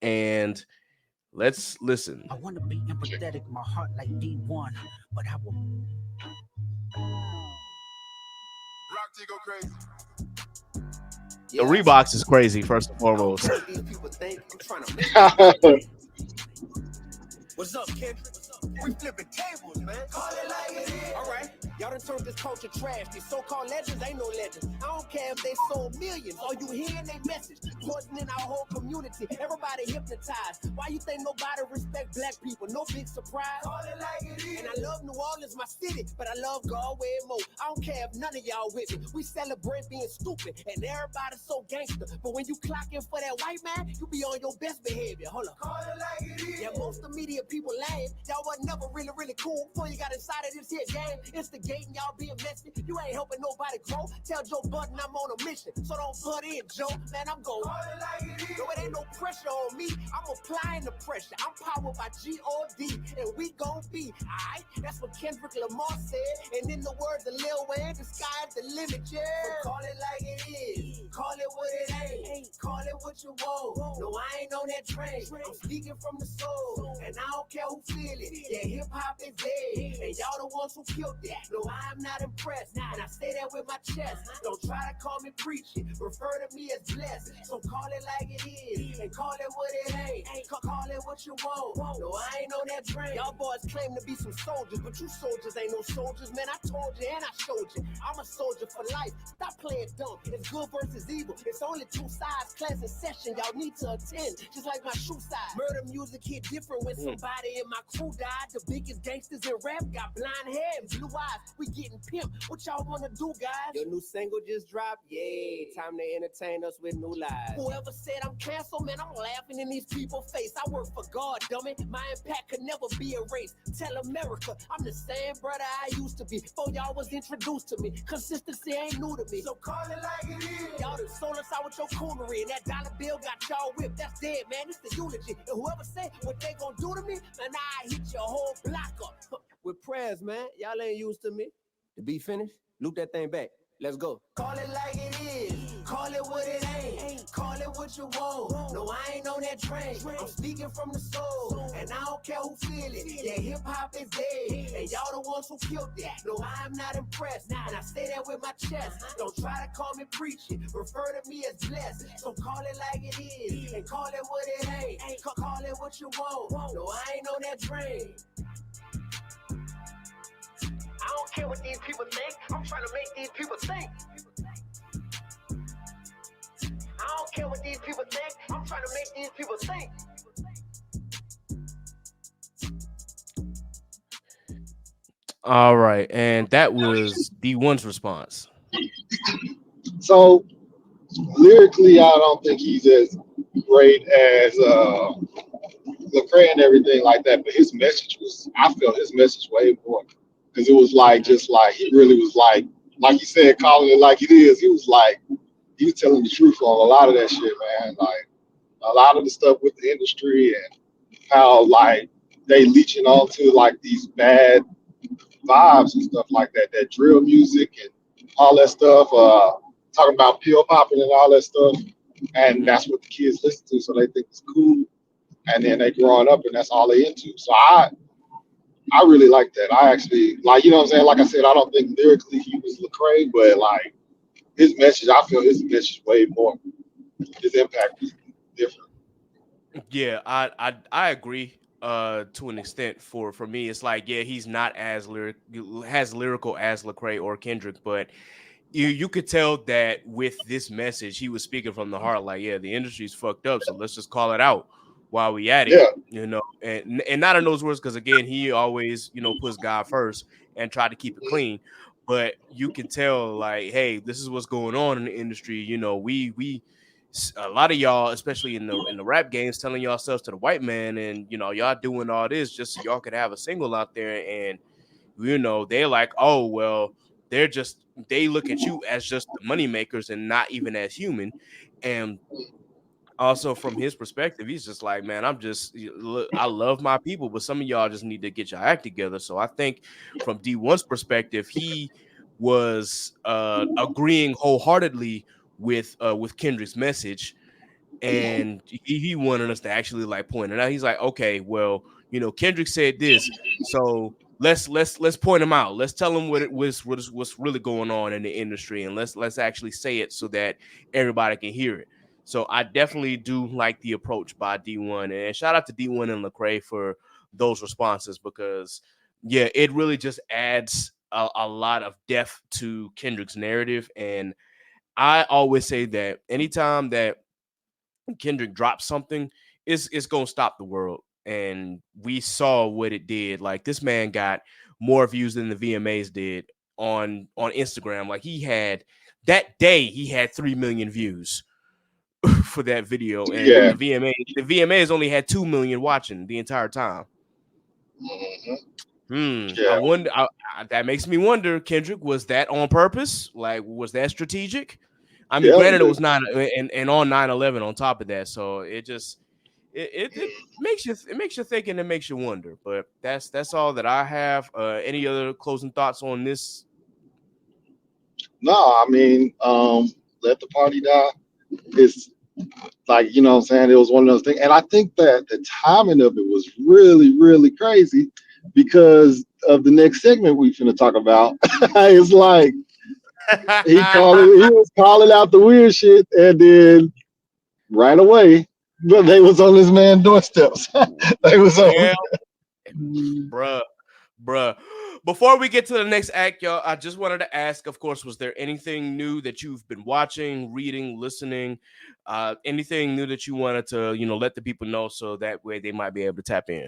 and Let's listen. I want to be empathetic, my heart like D1, but I will. Go crazy. The Reeboks is crazy, first and foremost. These people think I'm trying to make What's up, Kendrick? We flipping tables, man. Call it like it is. All right. Y'all done turned this culture trash. These so-called legends ain't no legends. I don't care if they sold millions. All you hearing they message. Poisoning our whole community. Everybody hypnotized. Why you think nobody respect black people? No big surprise. Call it like it is. And I love New Orleans, my city, but I love Galway more. I don't care if none of y'all with me. We celebrate being stupid, and everybody's so gangster. But when you clock in for that white man, you be on your best behavior. Hold up. Call it like it is. Yeah, most of media people lame. Y'all was never really cool before you got inside of this here game. Instigating y'all being messy. You ain't helping nobody grow. Tell Joe Budden I'm on a mission. So don't butt in, Joe. Man, I'm going. No, it ain't no pressure on me. I'm applying the pressure. I'm powered by G-O-D. And we gon' be, alright? That's what Kendrick Lamar said. And in the words of Lil Wayne, the sky's the limit, yeah. So call it like it is. Call it what it ain't. Call it what you want. No, I ain't on that train. I'm speaking from the soul. And I don't care who feel it. Yeah, hip-hop is dead. And y'all the ones who killed that. No, I'm not impressed. And I say that with my chest. Don't try to call me preaching. Refer to me as blessed. So call it like it is. And call it what it ain't. Call it what you want. No, I ain't on that train. Y'all boys claim to be some soldiers, but you soldiers ain't no soldiers. Man, I told you and I showed you. I'm a soldier for life. Stop playing dumb. It's good versus evil. It's only two sides. Class in session. Y'all need to attend. Just like my shoe size. Murder music hit different when somebody in my crew died. The biggest gangsters in rap got blind hair and blue eyes. We getting pimped. What y'all wanna do, guys? Your new single just dropped. Yay. Time to entertain us with new lives. Whoever said I'm canceled, man, I'm laughing in these people's face. I work for God, dummy. My impact could never be erased. Tell America, I'm the same brother I used to be before y'all was introduced to me. Consistency ain't new to me. So call it like it is. Y'all done sold us out with your coonery, and that dollar bill got y'all whipped. That's dead, man. It's the eulogy. And whoever say what they gonna do to me, man, I hit your whole block up. With prayers, man. Y'all ain't used to me. To be finished, loop that thing back. Let's go. Call it like it is. Call it what it ain't. Call it what you want. No, I ain't on that train. I'm speaking from the soul. And I don't care who feel it. Yeah, hip-hop is dead. And y'all the ones who killed that. No, I'm not impressed. And I say that with my chest. Don't try to call me preaching. Refer to me as blessed. So call it like it is. And call it what it ain't. Call it what you want. No, I ain't on that train. I don't care what these people think. I'm trying to make these people think. I don't care what these people think. I'm trying to make these people think. All right, and that was D1's response. So lyrically, I don't think he's as great as Lecrae and everything like that. But his message was, I felt his message way more, because it was like, just like he really was like he said, calling it like it is. He was telling the truth on a lot of that shit, man. Like a lot of the stuff with the industry and how like they leeching onto like these bad vibes and stuff like that, that drill music and all that stuff, talking about pill popping and all that stuff. And that's what the kids listen to, so they think it's cool. And then they growing up and that's all they into. So I really like that. I actually, like, you know what I'm saying? Like I said, I don't think lyrically he was Lecrae, but like his message, I feel his message way more. His impact is different. Yeah, I agree to an extent. For me, it's like, yeah, he's not as lyrical as Lecrae or Kendrick, but you could tell that with this message, he was speaking from the heart. Like, yeah, the industry's fucked up, so let's just call it out while we at it. Yeah. You know, and not in those words, because again, he always, you know, puts God first and try to keep it clean. But you can tell, like, hey, this is what's going on in the industry. You know, we a lot of y'all, especially in the rap games, telling yourselves to the white man, and you know, y'all doing all this just so y'all could have a single out there, and you know, they're like, oh well, they look at you as just the money makers and not even as human. And also from his perspective, he's just like, man, I love my people, but some of y'all just need to get your act together. So I think from D1's perspective, he was agreeing wholeheartedly with Kendrick's message. and he wanted us to actually like point it out. He's like, okay, well, Kendrick said this, so let's point him out. Let's tell him what's really going on in the industry, and let's actually say it so that everybody can hear it. So I definitely do like the approach by D-1, and shout out to D-1 and Lecrae for those responses, because yeah, it really just adds a lot of depth to Kendrick's narrative. And I always say that anytime that Kendrick drops something, it's gonna stop the world. And we saw what it did. Like, this man got more views than the VMAs did on Instagram. Like, he had 3 million views for that video, and Yeah. the VMAs only had 2 million watching the entire time. Yeah. I wonder. That makes me wonder, Kendrick, was that on purpose? Like, was that strategic? I mean, Yeah, granted, it was 9 and on 9/11 on top of that, so it just it makes you think, and it makes you wonder. But that's all that I have. Any other closing thoughts on this? No, I mean, let the party die. It's like, you know what I'm saying? It was one of those things. And I think that the timing of it was really, really crazy because of the next segment we finna talk about. It's like he was calling out the weird shit, and then right away, but they was on this man's doorsteps. They was on. Bruh. Before we get to the next act, y'all, I just wanted to ask, of course, was there anything new that you've been watching, reading, listening, anything new that you wanted to, let the people know, so that way they might be able to tap in?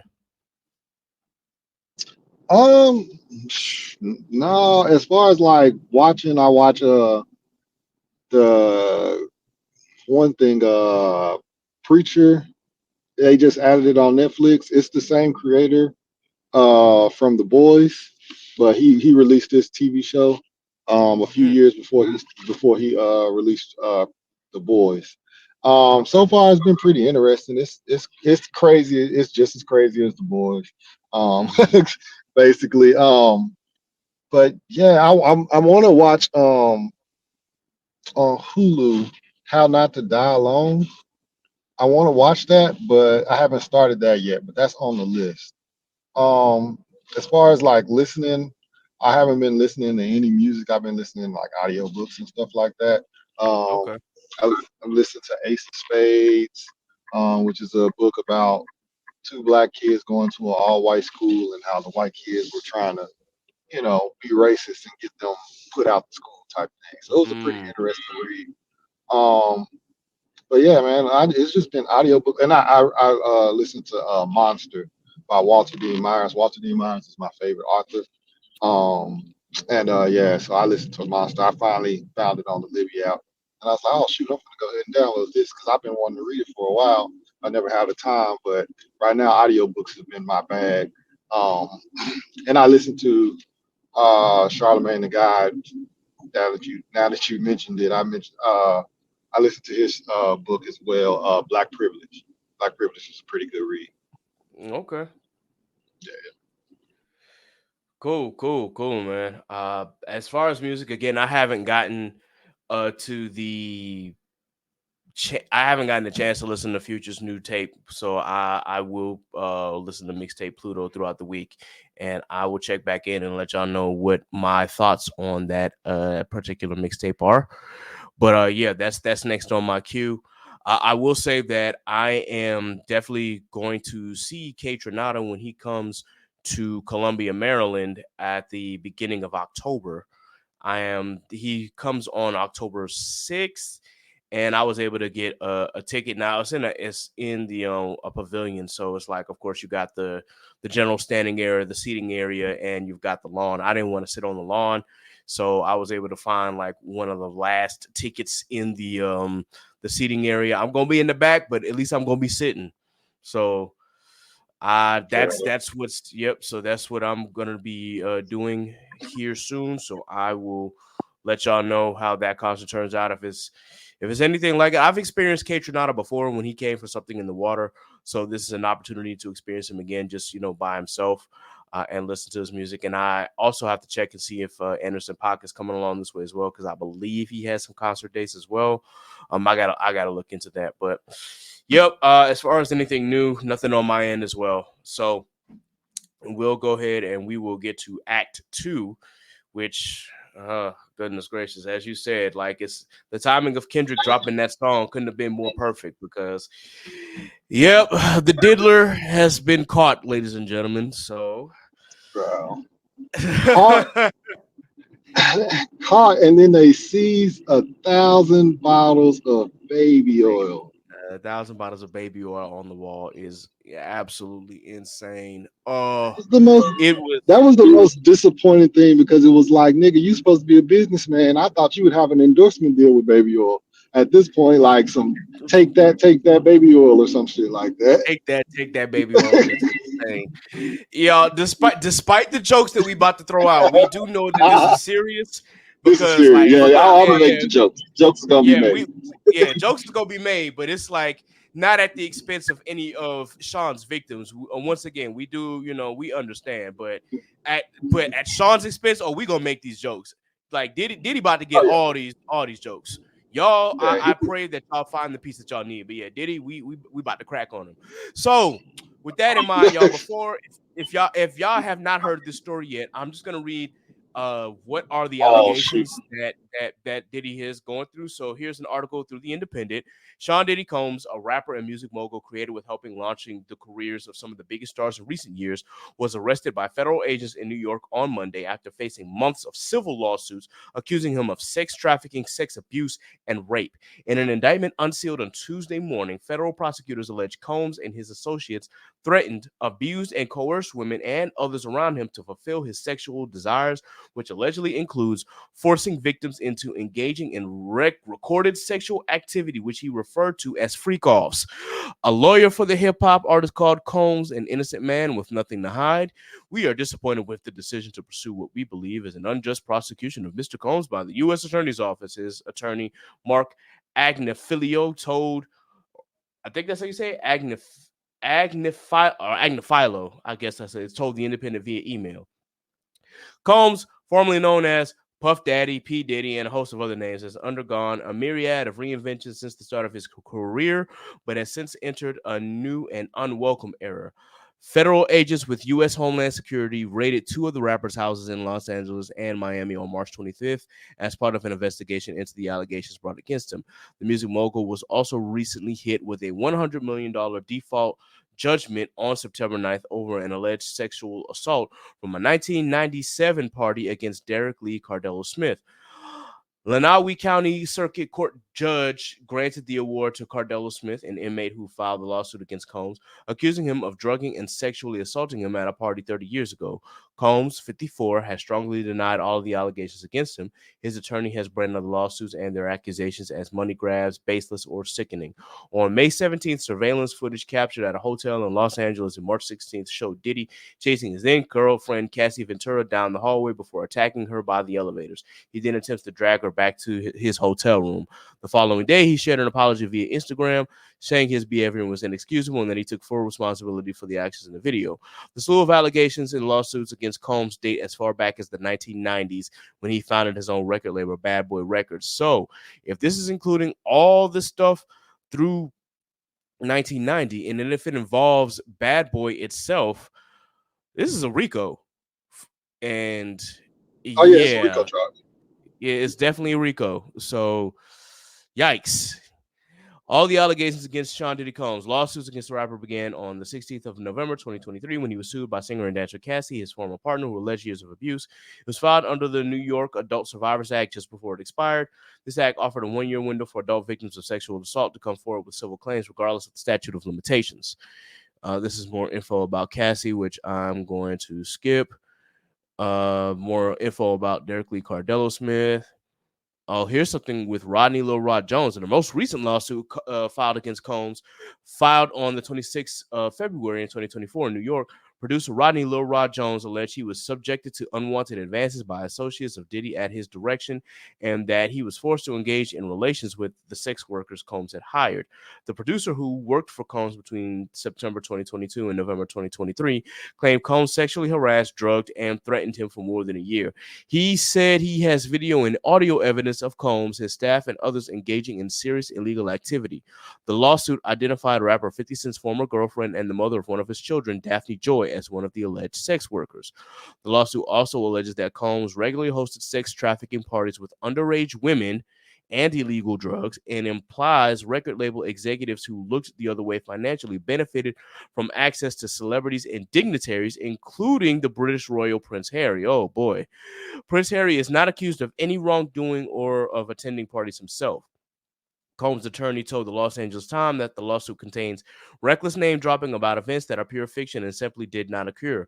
No, as far as like watching, I watch the one thing, Preacher. They just added it on Netflix. It's the same creator from The Boys, but he released this TV show a few years before he released The Boys. So far it's been pretty interesting. It's crazy. It's just as crazy as The Boys, basically. But yeah, I want to watch on Hulu How Not to Die Alone. I want to watch that, but I haven't started that yet. But that's on the list. As far as like listening, I haven't been listening to any music. I've been listening to like audiobooks and stuff like that. Okay. I've listened to Ace of Spades, which is a book about two black kids going to an all-white school and how the white kids were trying to, be racist and get them put out the school type thing. So it was a pretty interesting read. But yeah, man, it's just been audiobook, and I listened to Monster by Walter D. Myers. Walter D. Myers is my favorite author. Yeah, so I listened to Monster. I finally found it on the Libby app, and I was like, oh shoot, I'm gonna go ahead and download this because I've been wanting to read it for a while. I never had the time, but right now audiobooks have been my bag. And I listened to Charlemagne the God. Now that you mentioned it, I listened to his book as well, Black Privilege. Black Privilege is a pretty good read. Okay. Yeah. Cool, man. As far as music, again, I haven't gotten I haven't gotten the chance to listen to Future's new tape, so I will listen to Mixtape Pluto throughout the week, and I will check back in and let y'all know what my thoughts on that particular mixtape are. But yeah, that's next on my queue. I will say that I am definitely going to see Kaytranada when he comes to Columbia, Maryland at the beginning of October. He comes on October 6th, and I was able to get a ticket. Now it's in the a pavilion, so it's like, of course, you got the general standing area, the seating area, and you've got the lawn. I didn't want to sit on the lawn, so I was able to find like one of the last tickets in the seating area. I'm gonna be in the back, but at least I'm gonna be sitting. So that's what I'm gonna be doing here soon. So I will let y'all know how that concert turns out. If it's anything like it, I've experienced Kaytranada before when he came for something in the water. So this is an opportunity to experience him again, just by himself. and listen to his music. And I also have to check and see if Anderson .Paak is coming along this way as well, because I believe he has some concert dates as well. I gotta look into that. But yep, as far as anything new, nothing on my end as well. So we'll go ahead and we will get to Act 2, which goodness gracious, as you said, like, it's the timing of Kendrick dropping that song couldn't have been more perfect, because yep, the diddler has been caught, ladies and gentlemen. So Bro. Caught, and then they seized 1,000 bottles of baby oil. 1,000 bottles of baby oil on the wall is absolutely insane. That was the most disappointing thing, because it was like, nigga, you supposed to be a businessman. I thought you would have an endorsement deal with baby oil. At this point, like some take that baby oil or some shit like that. Take that baby oil. It's insane. Yeah, despite the jokes that we about to throw out, we do know that this is serious. This is serious. I'm gonna make the jokes. Jokes are gonna be made. Jokes is gonna be made, but it's like not at the expense of any of Sean's victims. Once again, we do, we understand, but at Sean's expense, we gonna make these jokes. Like Diddy about to get all these jokes. Y'all, I pray that y'all find the piece that y'all need. But yeah, Diddy, we about to crack on him. So with that in mind, y'all, if y'all have not heard this story yet, I'm just gonna read what are the allegations that Diddy is going through. So here's an article through The Independent. Sean Diddy Combs, a rapper and music mogul created with helping launching the careers of some of the biggest stars in recent years, was arrested by federal agents in New York on Monday after facing months of civil lawsuits accusing him of sex trafficking, sex abuse, and rape. In an indictment unsealed on Tuesday morning, federal prosecutors alleged Combs and his associates threatened, abused, and coerced women and others around him to fulfill his sexual desires, which allegedly includes forcing victims into engaging in recorded sexual activity, which he referred to as freak-offs. A lawyer for the hip-hop artist called Combs an innocent man with nothing to hide. We are disappointed with the decision to pursue what we believe is an unjust prosecution of Mr. Combs by the U.S. Attorney's Office. His attorney, Mark Agnifilo, told, I think that's how you say it, Agnifilo, I guess that's it. It's told The Independent via email. Combs, formerly known as Puff Daddy, P. Diddy, and a host of other names, has undergone a myriad of reinventions since the start of his career, but has since entered a new and unwelcome era. Federal agents with U.S. Homeland Security raided two of the rapper's houses in Los Angeles and Miami on March 25th as part of an investigation into the allegations brought against him. The music mogul was also recently hit with a $100 million default judgment on September 9th over an alleged sexual assault from a 1997 party against Derek Lee Cardello Smith. Lenawee County Circuit Court judge granted the award to Cardello Smith, an inmate who filed the lawsuit against Combs, accusing him of drugging and sexually assaulting him at a party 30 years ago. Combs, 54, has strongly denied all of the allegations against him. His attorney has branded the lawsuits and their accusations as money grabs, baseless, or sickening. On May 17th, surveillance footage captured at a hotel in Los Angeles on March 16th showed Diddy chasing his then-girlfriend Cassie Ventura down the hallway before attacking her by the elevators. He then attempts to drag her back to his hotel room. The following day, he shared an apology via Instagram, saying his behavior was inexcusable and that he took full responsibility for the actions in the video. The slew of allegations and lawsuits against Combs date as far back as the 1990s when he founded his own record label, Bad Boy Records. So, if this is including all this stuff through 1990, and then if it involves Bad Boy itself, this is a RICO. And it's a RICO trial. Yeah, it's definitely a RICO. So, yikes. All the allegations against Sean Diddy Combs. Lawsuits against the rapper began on the 16th of November, 2023, when he was sued by singer and dancer Cassie, his former partner, who alleged years of abuse. It was filed under the New York Adult Survivors Act just before it expired. This act offered a one-year window for adult victims of sexual assault to come forward with civil claims, regardless of the statute of limitations. This is more info about Cassie, which I'm going to skip. More info about Derek Lee Cardello Smith. Oh, here's something with Rodney Lil Rod Jones. In the most recent lawsuit filed against Combs, filed on the 26th of February in 2024 in New York, Producer Rodney Lil Rod Jones alleged he was subjected to unwanted advances by associates of Diddy at his direction, and that he was forced to engage in relations with the sex workers Combs had hired. The producer, who worked for Combs between September 2022 and November 2023, claimed Combs sexually harassed, drugged, and threatened him for more than a year. He said he has video and audio evidence of Combs, his staff, and others engaging in serious illegal activity. The lawsuit identified rapper 50 Cent's former girlfriend and the mother of one of his children, Daphne Joy, as one of the alleged sex workers. The lawsuit also alleges that Combs regularly hosted sex trafficking parties with underage women and illegal drugs, and implies record label executives who looked the other way financially benefited from access to celebrities and dignitaries, including the British royal Prince Harry. Oh boy. Prince Harry is not accused of any wrongdoing or of attending parties himself. Combs' attorney told the Los Angeles Times that the lawsuit contains reckless name dropping about events that are pure fiction and simply did not occur.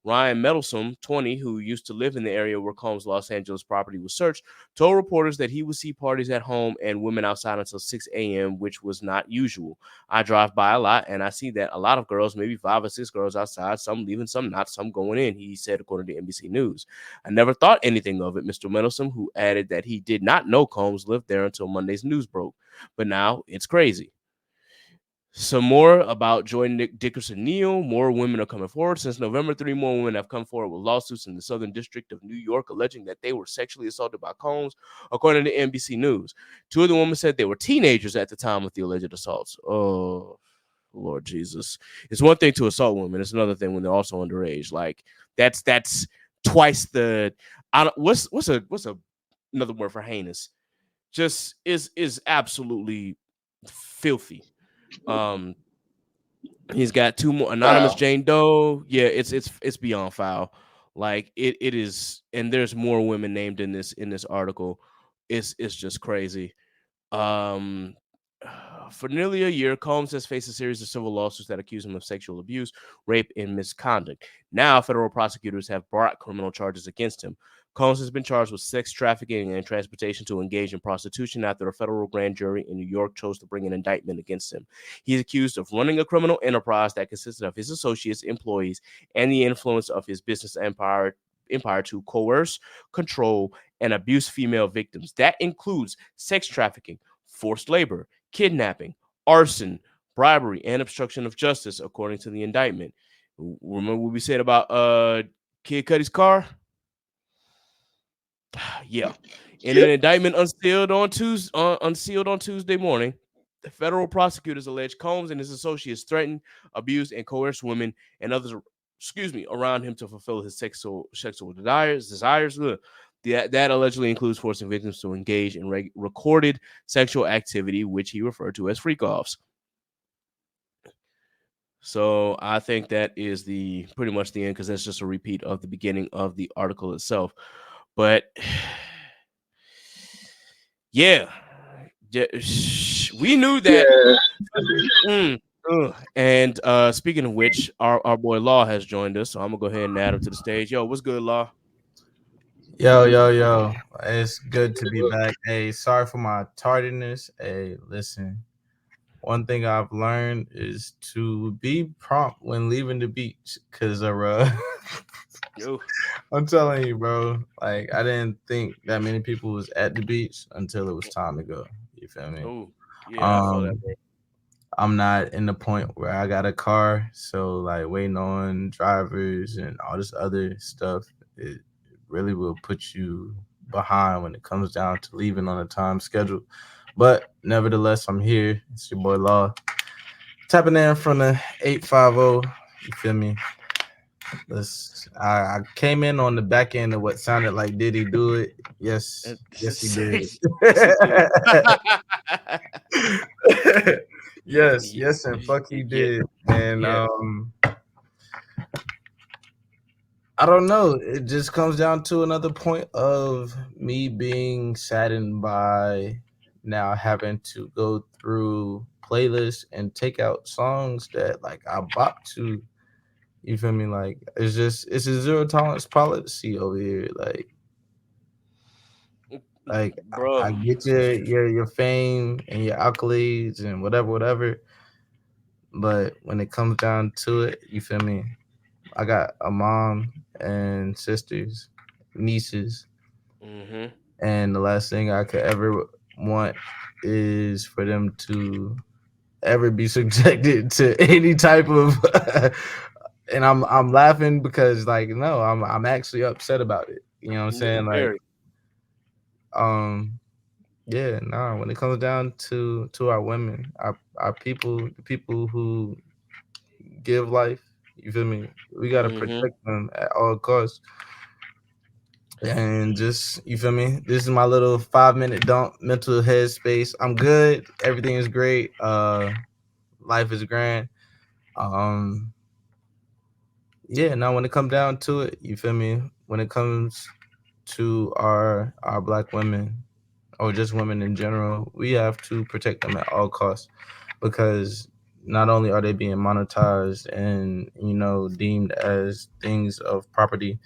Ryan Meddlesome, 20, who used to live in the area where Combs' Los Angeles property was searched, told reporters that he would see parties at home and women outside until 6 a.m., which was not usual. I drive by a lot, and I see that a lot of girls, maybe 5 or 6 girls outside, some leaving, some not, some going in, he said, according to NBC News. I never thought anything of it, Mr. Meddlesome, who added that he did not know Combs lived there until Monday's news broke. But now it's crazy. Some more about Joy Dickerson Neal. More women are coming forward. Since November, 3 more women have come forward with lawsuits in the Southern District of New York alleging that they were sexually assaulted by Combs, according to NBC News. 2 of the women said they were teenagers at the time of the alleged assaults. Oh, Lord Jesus. It's one thing to assault women. It's another thing when they're also underage. Like, that's twice the... What's another word for heinous? Just is absolutely filthy. He's got 2 more anonymous Jane Doe. Yeah, it's beyond foul. Like it is, and there's more women named in this article. It's just crazy. For nearly a year, Combs has faced a series of civil lawsuits that accuse him of sexual abuse, rape, and misconduct. Now, federal prosecutors have brought criminal charges against him. Combs has been charged with sex trafficking and transportation to engage in prostitution after a federal grand jury in New York chose to bring an indictment against him. He's accused of running a criminal enterprise that consisted of his associates, employees, and the influence of his business empire to coerce, control, and abuse female victims. That includes sex trafficking, forced labor, kidnapping, arson, bribery, and obstruction of justice, according to the indictment. Remember what we said about Kid Cudi's car? Yeah. In an indictment unsealed on Tuesday morning, the federal prosecutors alleged Combs and his associates threatened, abused, and coerced women and others, around him to fulfill his sexual desires. That allegedly includes forcing victims to engage in recorded sexual activity, which he referred to as freak-offs. So I think that is pretty much the end, because that's just a repeat of the beginning of the article itself. But yeah, we knew that. Yeah. And speaking of which, our boy Law has joined us, so I'm gonna go ahead and add him to the stage. Yo, what's good, Law? Yo. It's good to be back. Hey, sorry for my tardiness. Hey, listen. One thing I've learned is to be prompt when leaving the beach, because I'm telling you, bro, like, I didn't think that many people was at the beach until it was time to go. You feel me? Oh, yeah, I feel that, bro. I'm not in the point where I got a car, so like waiting on drivers and all this other stuff, it really will put you behind when it comes down to leaving on a time schedule. But nevertheless, I'm here. It's your boy Law, tapping in from the 850. You feel me? I came in on the back end of what sounded like Did He Do It? Yes, he did. yes, and fuck he did. And I don't know. It just comes down to another point of me being saddened by now having to go through playlists and take out songs that like I bop to. You feel me? Like, it's a zero tolerance policy over here. Like bro, I get your fame and your accolades and whatever. But when it comes down to it, you feel me? I got a mom and sisters, nieces, Mm-hmm. and the last thing I could ever want is for them to ever be subjected to any type of and I'm laughing because like no, I'm actually upset about it. You know what I'm Yeah, saying? Like very. um yeah, nah, when it comes down to our women, our people, the people who give life, you feel me? We gotta Mm-hmm. protect them at all costs. And just you feel me? This is my little 5 minute dump mental headspace. I'm good. Everything is great. Life is grand. Um yeah, now when it comes down to it, you feel me? When it comes to our black women or just women in general, we have to protect them at all costs because not only are they being monetized and deemed as things of property,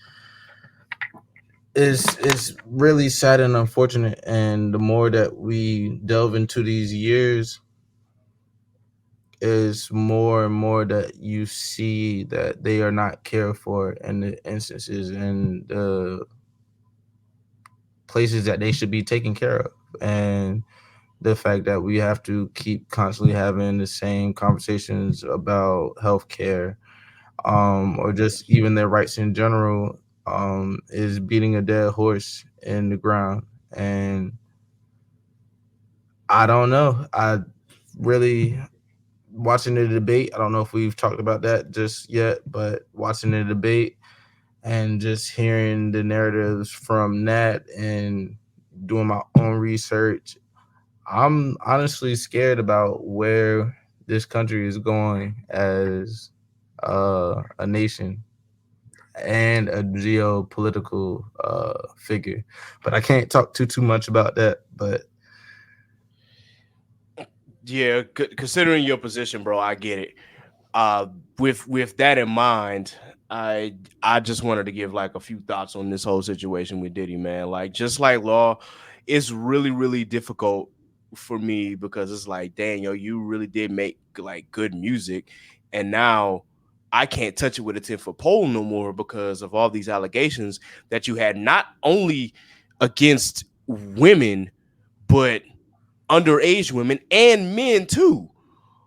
is really sad and unfortunate. And the more that we delve into these years, is more and more that you see that they are not cared for in the instances and the places that they should be taken care of. And the fact that we have to keep constantly having the same conversations about healthcare, or just even their rights in general, is beating a dead horse in the ground. And I don't know. I really watching the debate. I don't know if we've talked about that just yet, but watching the debate and just hearing the narratives from that and doing my own research, I'm honestly scared about where this country is going as a nation and a geopolitical figure. But I can't talk too much about that. But Yeah, considering your position, bro, I get it. Uh, with that in mind, I just wanted to give like a few thoughts on this whole situation with Diddy, man. Like just like Law, it's really difficult for me because it's like, dang, yo, you really did make like good music, and now I can't touch it with a 10-foot pole no more because of all these allegations that you had not only against women but underage women and men too.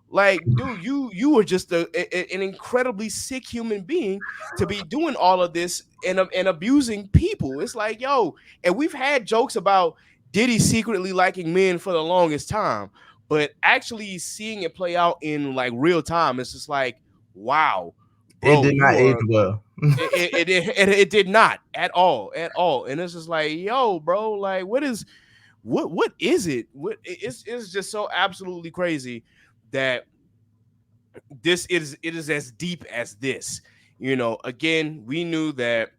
Like, dude, you are just an incredibly sick human being to be doing all of this and abusing people. It's like, yo, and we've had jokes about Diddy secretly liking men for the longest time, but actually seeing it play out in like real time, it's just like, wow, it bro, did not you age are. well. It did not at all, and it's just like, yo, bro, like, what is it? It's just so absolutely crazy that it is as deep as this. Again, we knew that,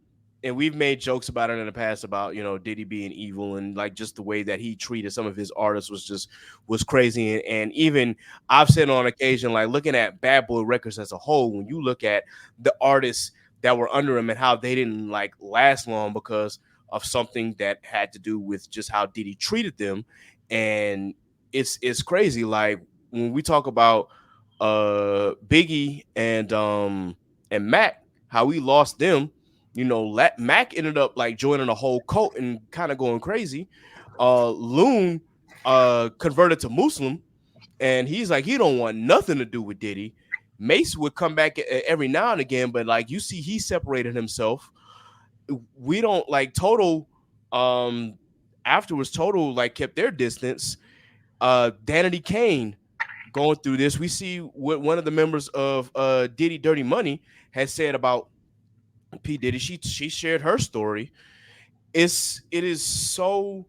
and we've made jokes about it in the past about Diddy being evil and like just the way that he treated some of his artists was crazy. And even I've said on occasion, like looking at Bad Boy Records as a whole, when you look at the artists that were under him and how they didn't like last long because of something that had to do with just how Diddy treated them. And it's crazy. Like when we talk about Biggie and Mac, how we lost them. Mac ended up like joining a whole cult and kind of going crazy. Loon converted to Muslim, and he's like he don't want nothing to do with Diddy. Mace would come back every now and again, but like you see, he separated himself. We don't like Total. Afterwards, Total like kept their distance. Danity Kane going through this. We see what one of the members of Diddy Dirty Money has said about P Diddy. She shared her story. It is so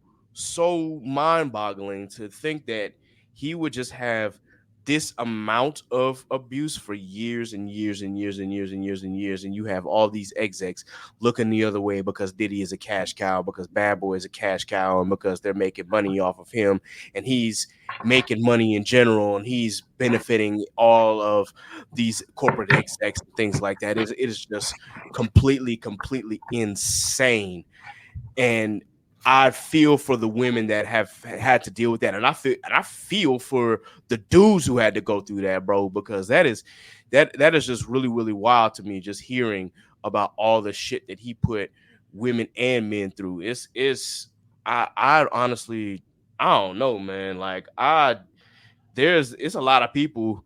mind-boggling to think that he would just have this amount of abuse for years and years and years and years and years and years, and you have all these execs looking the other way because Diddy is a cash cow, because Bad Boy is a cash cow, and because they're making money off of him, and he's making money in general, and he's benefiting all of these corporate execs and things like that. It is just completely insane. And I feel for the women that have had to deal with that, and I feel for the dudes who had to go through that, bro, because that is just really really wild to me. Just hearing about all the shit that he put women and men through. I honestly I don't know, man. Like it's a lot of people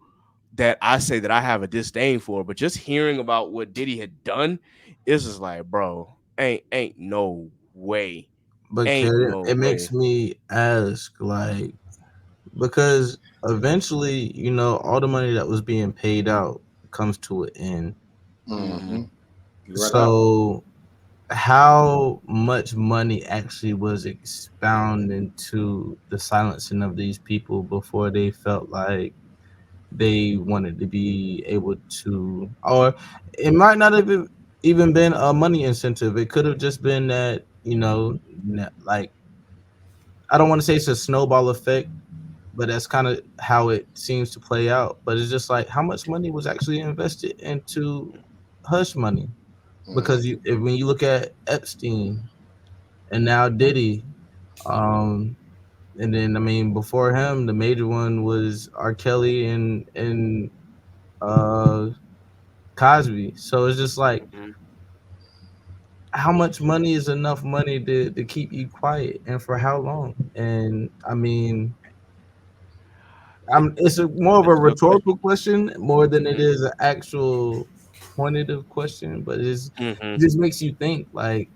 that I say that I have a disdain for, but just hearing about what Diddy had done is just like, bro, ain't no way. But Ain't Ked, no it way. makes me ask, like, because eventually, all the money that was being paid out comes to an end. Mm-hmm. You run out. So, how much money actually was expounded into the silencing of these people before they felt like they wanted to be able to, or it might not have even been a money incentive. It could have just been that, like, I don't want to say it's a snowball effect, but that's kind of how it seems to play out. But it's just like, how much money was actually invested into hush money? Because when you look at Epstein and now Diddy, um, and then I mean before him, the major one was R. Kelly and uh, Cosby. So it's just like, Mhm. how much money is enough money to keep you quiet, and for how long? And I mean, it's more of a That's a good rhetorical question. question more than it Hmm. is an actual pointed question. But Hmm. it just makes you think, like,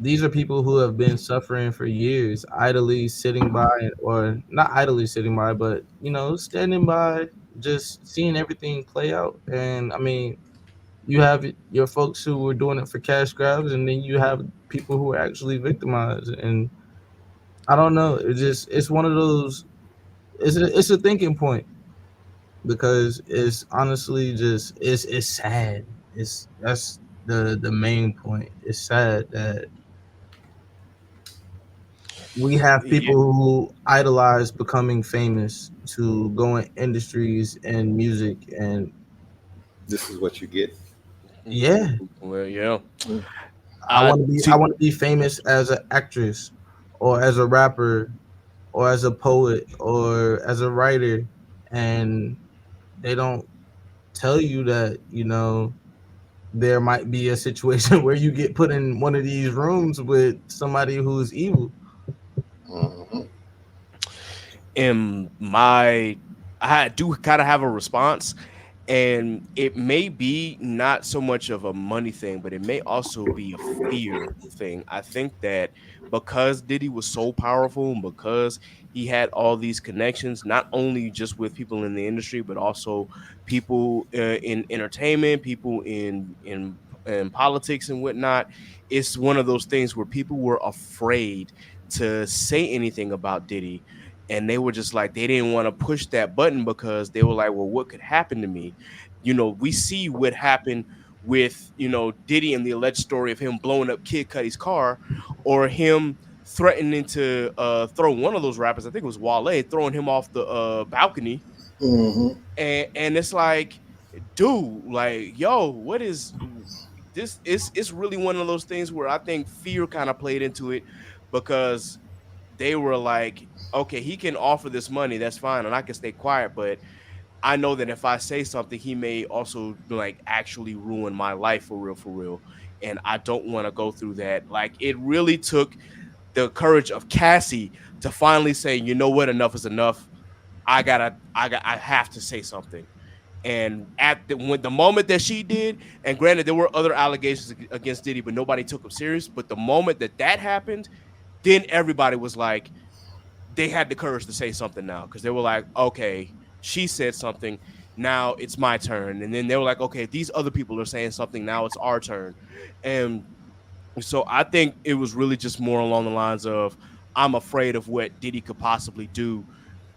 these are people who have been suffering for years, idly sitting by, or not idly sitting by, but standing by, just seeing everything play out. And I mean, you have your folks who were doing it for cash grabs, and then you have people who are actually victimized. And I don't know. It's one of those. It's a thinking point, because it's honestly just it's sad. That's the main point. It's sad that we have Yeah. people who idolize becoming famous to go in industries and music, and This is what you get. yeah, Well, yeah. Mm. I I want to be I see. want to be famous as an actress, or as a rapper, or as a poet, or as a writer, and they don't tell you that there might be a situation where you get put in one of these rooms with somebody who's evil. Mm-hmm. In my I do kind of have a response, and it may be not so much of a money thing, but it may also be a fear thing. I think that because Diddy was so powerful and because he had all these connections, not only just with people in the industry, but also people in entertainment, people in politics and whatnot. It's one of those things where people were afraid to say anything about Diddy, and they were just like, they didn't want to push that button because they were like, well, what could happen to me? We see what happened with Diddy and the alleged story of him blowing up Kid Cudi's car, or him threatening to throw one of those rappers, I think it was Wale, throwing him off the balcony. Mm-hmm. And it's like, dude, like, yo, what is this? It's really one of those things where I think fear kind of played into it, because they were like, okay, he can offer this money, that's fine, and I can stay quiet, but I know that if I say something, he may also like actually ruin my life for real. And I don't want to go through that. Like, it really took the courage of Cassie to finally say, you know what, enough is enough. I have to say something. And when the moment that she did, and granted, there were other allegations against Diddy, but nobody took him serious. But the moment that happened, then everybody was like, they had the courage to say something now, because they were like, okay, she said something, now it's my turn. And then they were like, okay, if these other people are saying something, now it's our turn. And so I think it was really just more along the lines of, I'm afraid of what Diddy could possibly do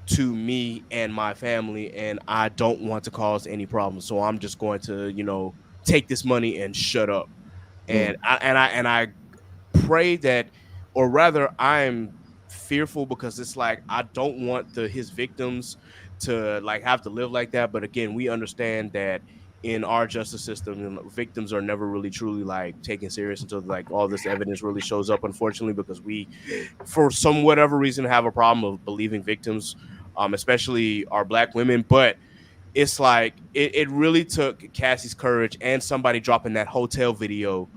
to me and my family, and I don't want to cause any problems. So I'm just going to, take this money and shut up. And I pray that, or rather, I'm fearful, because it's like, I don't want his victims to like have to live like that. But again, we understand that in our justice system, victims are never really truly like taken serious until like all this evidence really shows up, unfortunately, because we, for some whatever reason, have a problem of believing victims, especially our black women. But it's like it really took Cassie's courage and somebody dropping that hotel video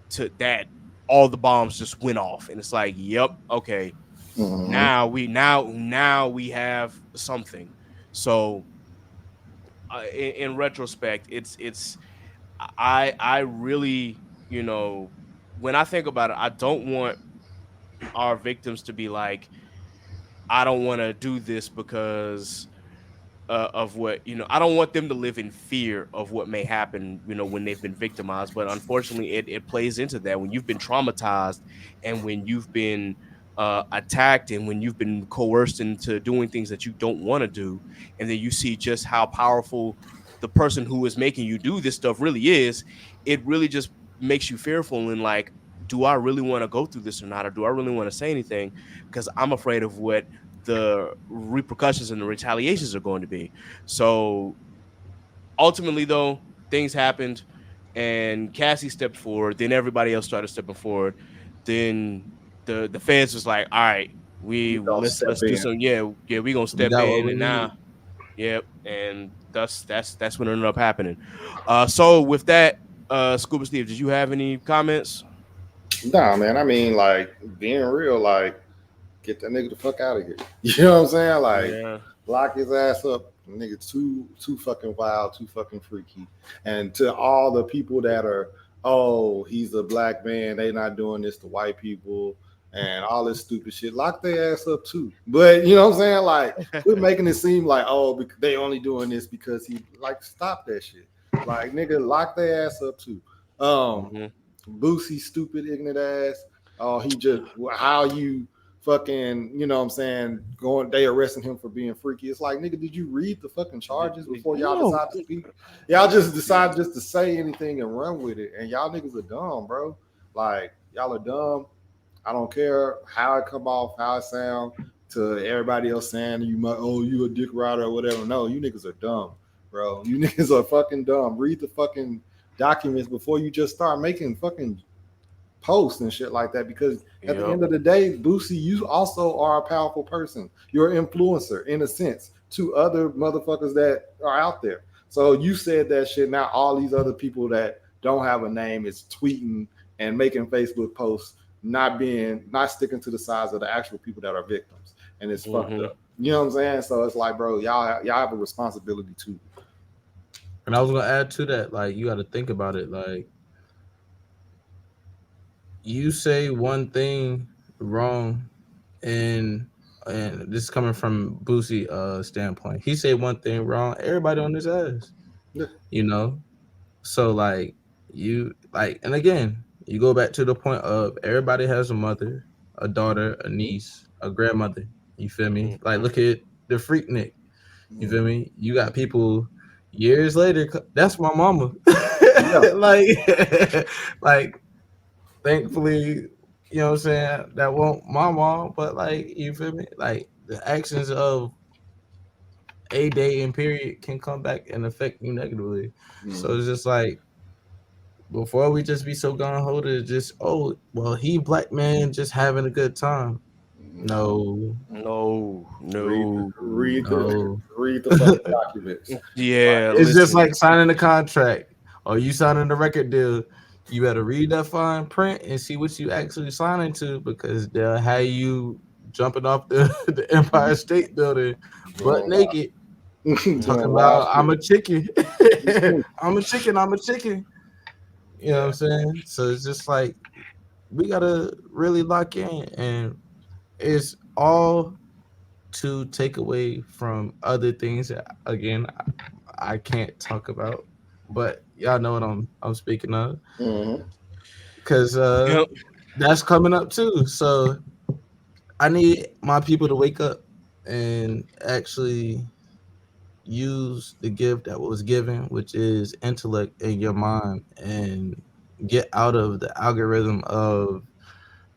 to that all the bombs just went off, and it's like, yep, okay, now we have something. So in retrospect, it's I really, when I think about it, I don't want our victims to be like, I don't want to do this because of what, I don't want them to live in fear of what may happen, when they've been victimized. But unfortunately, it plays into that when you've been traumatized and when you've been attacked and when you've been coerced into doing things that you don't want to do, and then you see just how powerful the person who is making you do this stuff really is. It really just makes you fearful and like, do I really want to go through this or not, or do I really want to say anything, because I'm afraid of what the repercussions and the retaliations are going to be. So ultimately, though, things happened and Cassie stepped forward, then everybody else started stepping forward. Then the feds was like, all right, let's do some, we gonna step in, and now and that's what ended up happening. So with that, Scuba Steve, did you have any comments? Nah, man, I mean, like, being real, like, get that nigga the fuck out of here. You know what I'm saying? Like, lock his ass up. Nigga, too fucking wild, too fucking freaky. And to all the people that are, oh, he's a black man, they not doing this to white people and all this stupid shit, lock their ass up too. But you know what I'm saying? Like, we're making it seem like, oh, they only doing this because he, like, stop that shit. Like, nigga, lock their ass up too. Boosie, stupid, ignorant ass. Oh, he just, how you fucking, you know what I'm saying, they arresting him for being freaky. It's like, nigga, did you read the fucking charges before y'all decide to speak? Y'all just decide just to say anything and run with it. And y'all niggas are dumb, bro. Like, y'all are dumb. I don't care how it come off, how it sound to everybody else saying you a dick rider or whatever. No, you niggas are dumb, bro. You niggas are fucking dumb. Read the fucking documents before you just start making fucking posts and shit like that, because at the end of the day, Boosie, you also are a powerful person. You're an influencer in a sense to other motherfuckers that are out there. So you said that shit. Now all these other people that don't have a name is tweeting and making Facebook posts, not sticking to the size of the actual people that are victims, and it's fucked up. You know what I'm saying? So it's like, bro, y'all have a responsibility too. And I was gonna add to that, like, you got to think about it, like, you say one thing wrong, and this is coming from Boosie standpoint. He say one thing wrong, everybody on his ass. You know? So like and again, you go back to the point of everybody has a mother, a daughter, a niece, a grandmother. You feel me? Like, look at the Freaknik. You feel me? You got people years later, that's my mama. like thankfully, you know what I'm saying, that won't my mom, but like, you feel me? Like, the actions of a day and period can come back and affect you negatively. So it's just like, before we just be so gun-ho to just, oh, well, he black man just having a good time. No. Read the fucking documents. Yeah, it's just like signing a contract or you signing a record deal. You better read that fine print and see what you actually signing to, because they'll have you jumping off the Empire State Building butt naked, talking about I'm a chicken. I'm a chicken. You know what I'm saying? So it's just like, we gotta really lock in, and it's all to take away from other things that, again, I can't talk about, but y'all know what I'm speaking of, because that's coming up too. So I need my people to wake up and actually use the gift that was given, which is intellect in your mind, and get out of the algorithm of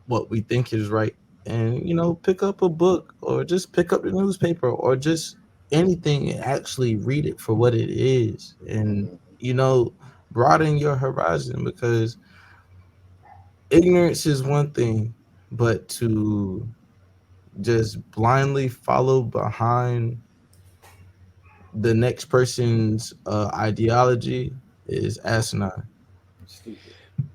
what we think is right, and, you know, pick up a book or just pick up the newspaper or just anything and actually read it for what it is, and broaden your horizon, because ignorance is one thing, but to just blindly follow behind the next person's ideology is asinine.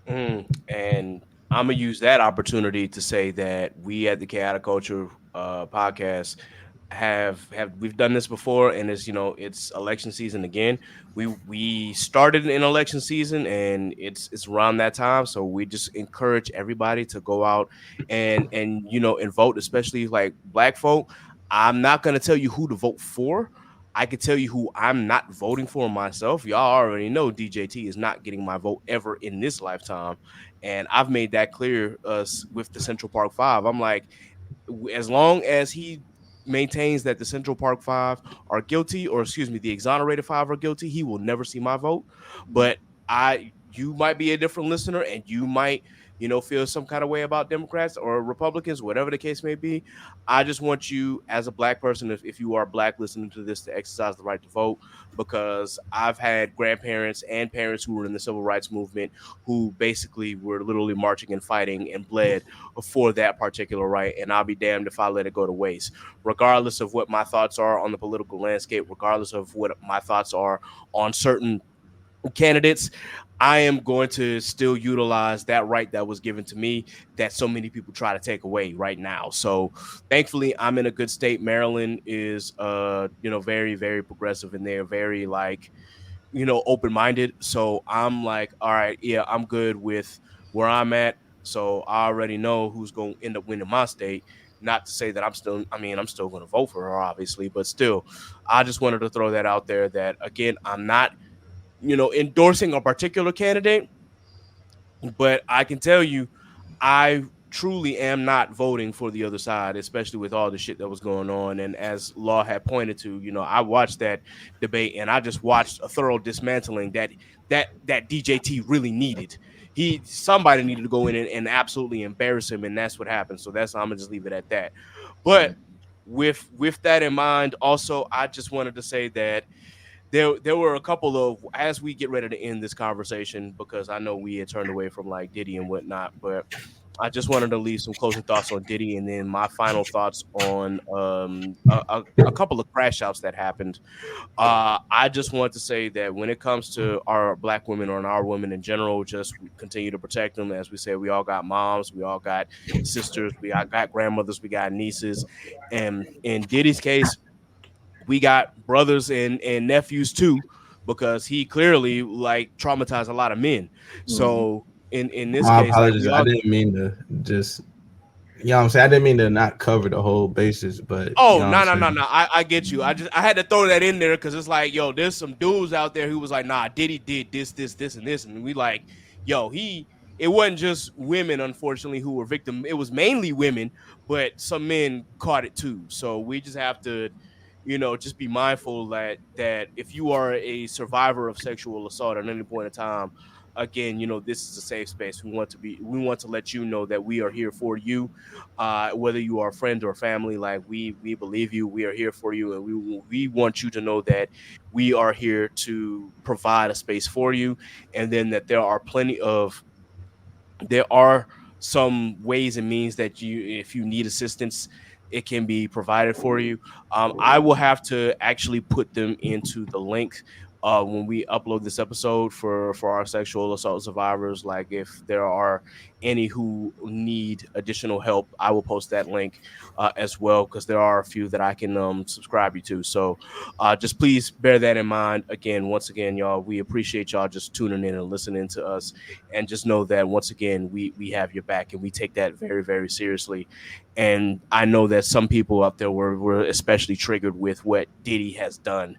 And I'm gonna use that opportunity to say that we at the Chaotic Culture podcast have we've done this before, and it's election season again. We started in election season, and it's around that time, so we just encourage everybody to go out and vote, especially like black folk. I'm not gonna tell you who to vote for. I can tell you who I'm not voting for myself. Y'all already know DJT is not getting my vote ever in this lifetime, and I've made that clear with the Central Park Five. I'm like, as long as he maintains that the Central Park Five are guilty, or excuse me, the exonerated five are guilty, he will never see my vote. But you might be a different listener, and you might, feel some kind of way about Democrats or Republicans, whatever the case may be. I just want you, as a black person, if you are black listening to this, to exercise the right to vote, because I've had grandparents and parents who were in the civil rights movement who basically were literally marching and fighting and bled for that particular right. And I'll be damned if I let it go to waste, regardless of what my thoughts are on the political landscape, regardless of what my thoughts are on certain candidates. I am going to still utilize that right that was given to me that so many people try to take away right now. So thankfully I'm in a good state. Maryland is very, very progressive, and they're very open-minded. So I'm like, all right, yeah, I'm good with where I'm at. So I already know who's going to end up winning my state. Not to say that I'm still going to vote for her, obviously, but still, I just wanted to throw that out there that, again, I'm not endorsing a particular candidate, but I can tell you, I truly am not voting for the other side, especially with all the shit that was going on. And as Law had pointed to, I watched that debate, and I just watched a thorough dismantling that DJT really needed. Somebody needed to go in and absolutely embarrass him, and that's what happened. So I'm gonna just leave it at that. But with that in mind, also, I just wanted to say that there were a couple of, as we get ready to end this conversation, because I know we had turned away from like Diddy and whatnot, but I just wanted to leave some closing thoughts on Diddy, and then my final thoughts on a couple of crash outs that happened. I just want to say that when it comes to our black women, or our women in general, just continue to protect them. As we say, we all got moms, we all got sisters, we all got grandmothers, we got nieces, and in Diddy's case, we got brothers and nephews too, because he clearly traumatized a lot of men. So in this My case, apologies. I didn't mean to just, what I'm saying, I didn't mean to not cover the whole basis, but no. I get you. I had to throw that in there because it's like, yo, there's some dudes out there who was like, nah, Diddy did this, and this, and we like, yo, it wasn't just women, unfortunately, who were victim. It was mainly women, but some men caught it too. So we just have to, just be mindful that if you are a survivor of sexual assault at any point in time, again, this is a safe space. We want to let you know that we are here for you, whether you are a friend or family. Like we believe you, we are here for you, and we want you to know that we are here to provide a space for you, and then that there are some ways and means that if you need assistance, it can be provided for you. I will have to actually put them into the link when we upload this episode for our sexual assault survivors. Like if there are any who need additional help, I will post that link as well, because there are a few that I can subscribe you to. So just please bear that in mind. Once again, y'all, we appreciate y'all just tuning in and listening to us, and just know that once again, we have your back, and we take that very, very seriously. And I know that some people out there were especially triggered with what Diddy has done.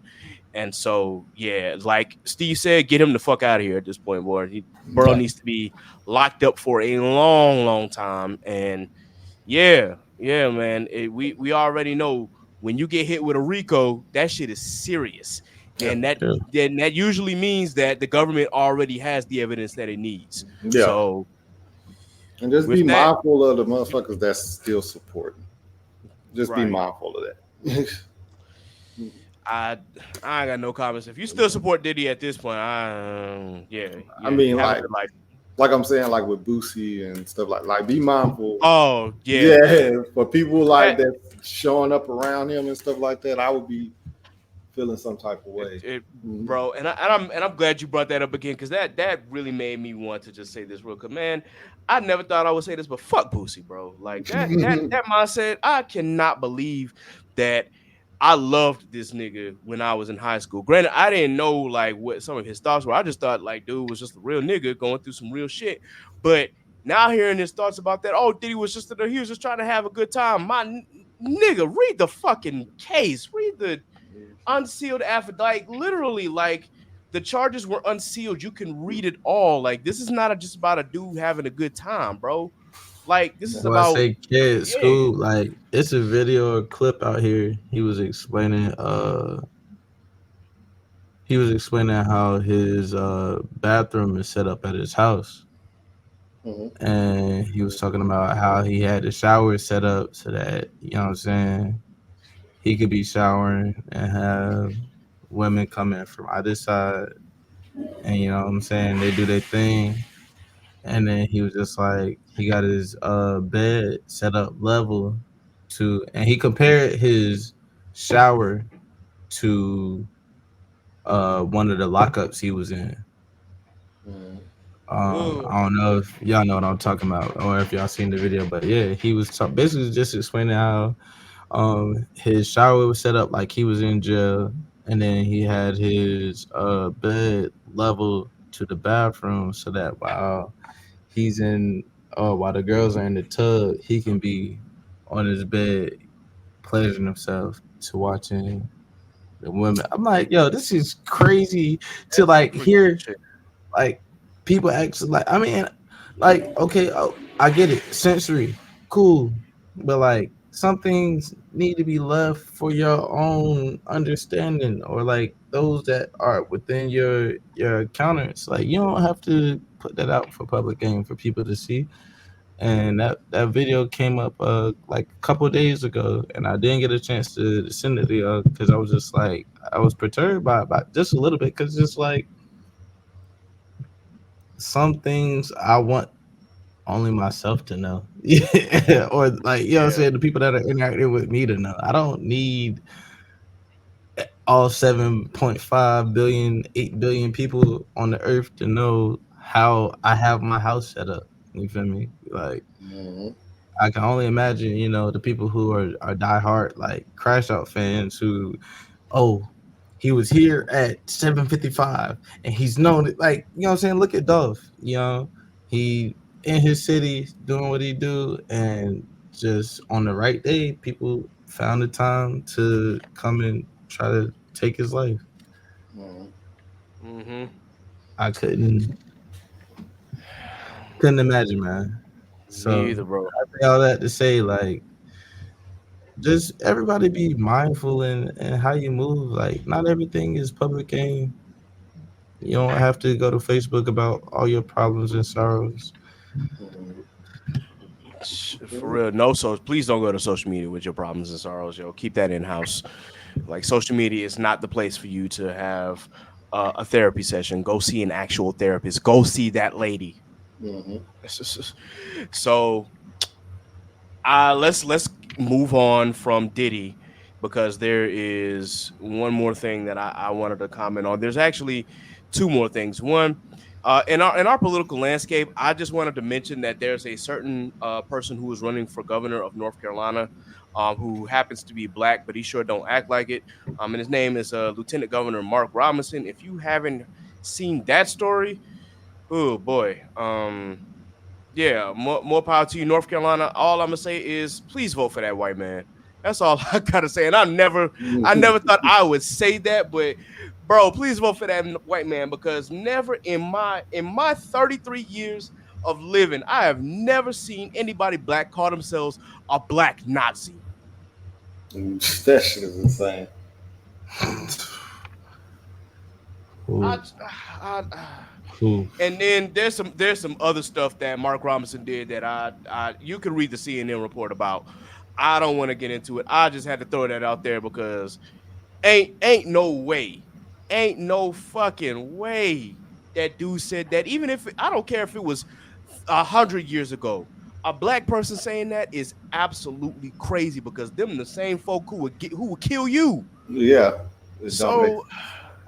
And so, yeah, like Steve said, get him the fuck out of here at this point, boy. Bro needs to be locked up for a long, long time. And yeah, man, we already know when you get hit with a RICO, that shit is serious. And that usually means that the government already has the evidence that it needs. Yeah. So, and just be mindful of the motherfuckers that's still supporting. Just be mindful of that. I ain't got no comments. If you still support Diddy at this point, I mean, like I'm saying, like with Boosie and stuff like be mindful. Oh yeah, yeah. For people like that showing up around him and stuff like that, I would be feeling some type of way, bro. And I'm glad you brought that up again because that really made me want to just say this real quick, man. I never thought I would say this, but fuck Boosie, bro. Like that mindset. I cannot believe that. I loved this nigga when I was in high school. Granted, I didn't know like what some of his thoughts were. I just thought like dude was just a real nigga going through some real shit. But now hearing his thoughts about that, Diddy was just trying to have a good time. My nigga, read the fucking case. Read the unsealed affidavit. Like literally, like the charges were unsealed. You can read it all. Like this is not just about a dude having a good time, bro. Like this is about I say kids school. Like it's a video or clip out here. He was explaining how his bathroom is set up at his house. And he was talking about how he had the shower set up so that, you know what I'm saying, he could be showering and have women come in from either side. And you know what I'm saying, they do their thing. And then he was just like, he got his bed set up level to, and he compared his shower to one of the lockups he was in. I don't know if y'all know what I'm talking about or if y'all seen the video, but yeah, he was basically just explaining how his shower was set up like he was in jail, and then he had his bed level to the bathroom so that while the girls are in the tub, he can be on his bed pleasuring himself to watching the women. I'm like, yo, this is crazy to like hear like people actually like, I mean, like, okay, I get it, sensory, cool, but like some things need to be left for your own understanding or like those that are within your encounters. Like you don't have to put that out for public game for people to see. And that video came up like a couple of days ago, and I didn't get a chance to send it to y'all because I was just like, I was perturbed by just a little bit because just like some things I want only myself to know. Yeah. Or like, you know what I'm saying, the people that are interacting with me to know. I don't need all 7.5 billion, 8 billion people on the earth to know how I have my house set up. You feel me? Like I can only imagine, you know, the people who are diehard like Crash Out fans who, he was here at 7:55 and he's known it. Like, you know what I'm saying? Look at Dove, you know, he in his city doing what he do, and just on the right day, people found the time to come and try to take his life. I couldn't imagine, man. So me either, bro. I say all that to say, like, just everybody be mindful in how you move. Like, not everything is public game. You don't have to go to Facebook about all your problems and sorrows. For real, no. So please don't go to social media with your problems and sorrows, yo. Keep that in house. Like social media is not the place for you to have a therapy session. Go see an actual therapist. Go see that lady. So, let's move on from Diddy because there is one more thing that I wanted to comment on. There's actually two more things. One. In our political landscape, I just wanted to mention that there's a certain person who is running for governor of North Carolina who happens to be black, but he sure don't act like it. And his name is Lieutenant Governor Mark Robinson. If you haven't seen that story, oh boy, yeah, more power to you, North Carolina. All I'm gonna say is please vote for that white man. That's all I gotta say. And I never thought I would say that, but bro, please vote for that white man because never in my 33 years of living, I have never seen anybody black call themselves a black Nazi. That shit is insane. And then there's some other stuff that Mark Robinson did that you can read the CNN report about. I don't want to get into it. I just had to throw that out there because Ain't no fucking way that dude said that. Even if I don't care if it was 100 years ago, a black person saying that is absolutely crazy because them the same folk who would kill you. Yeah, it don't make So,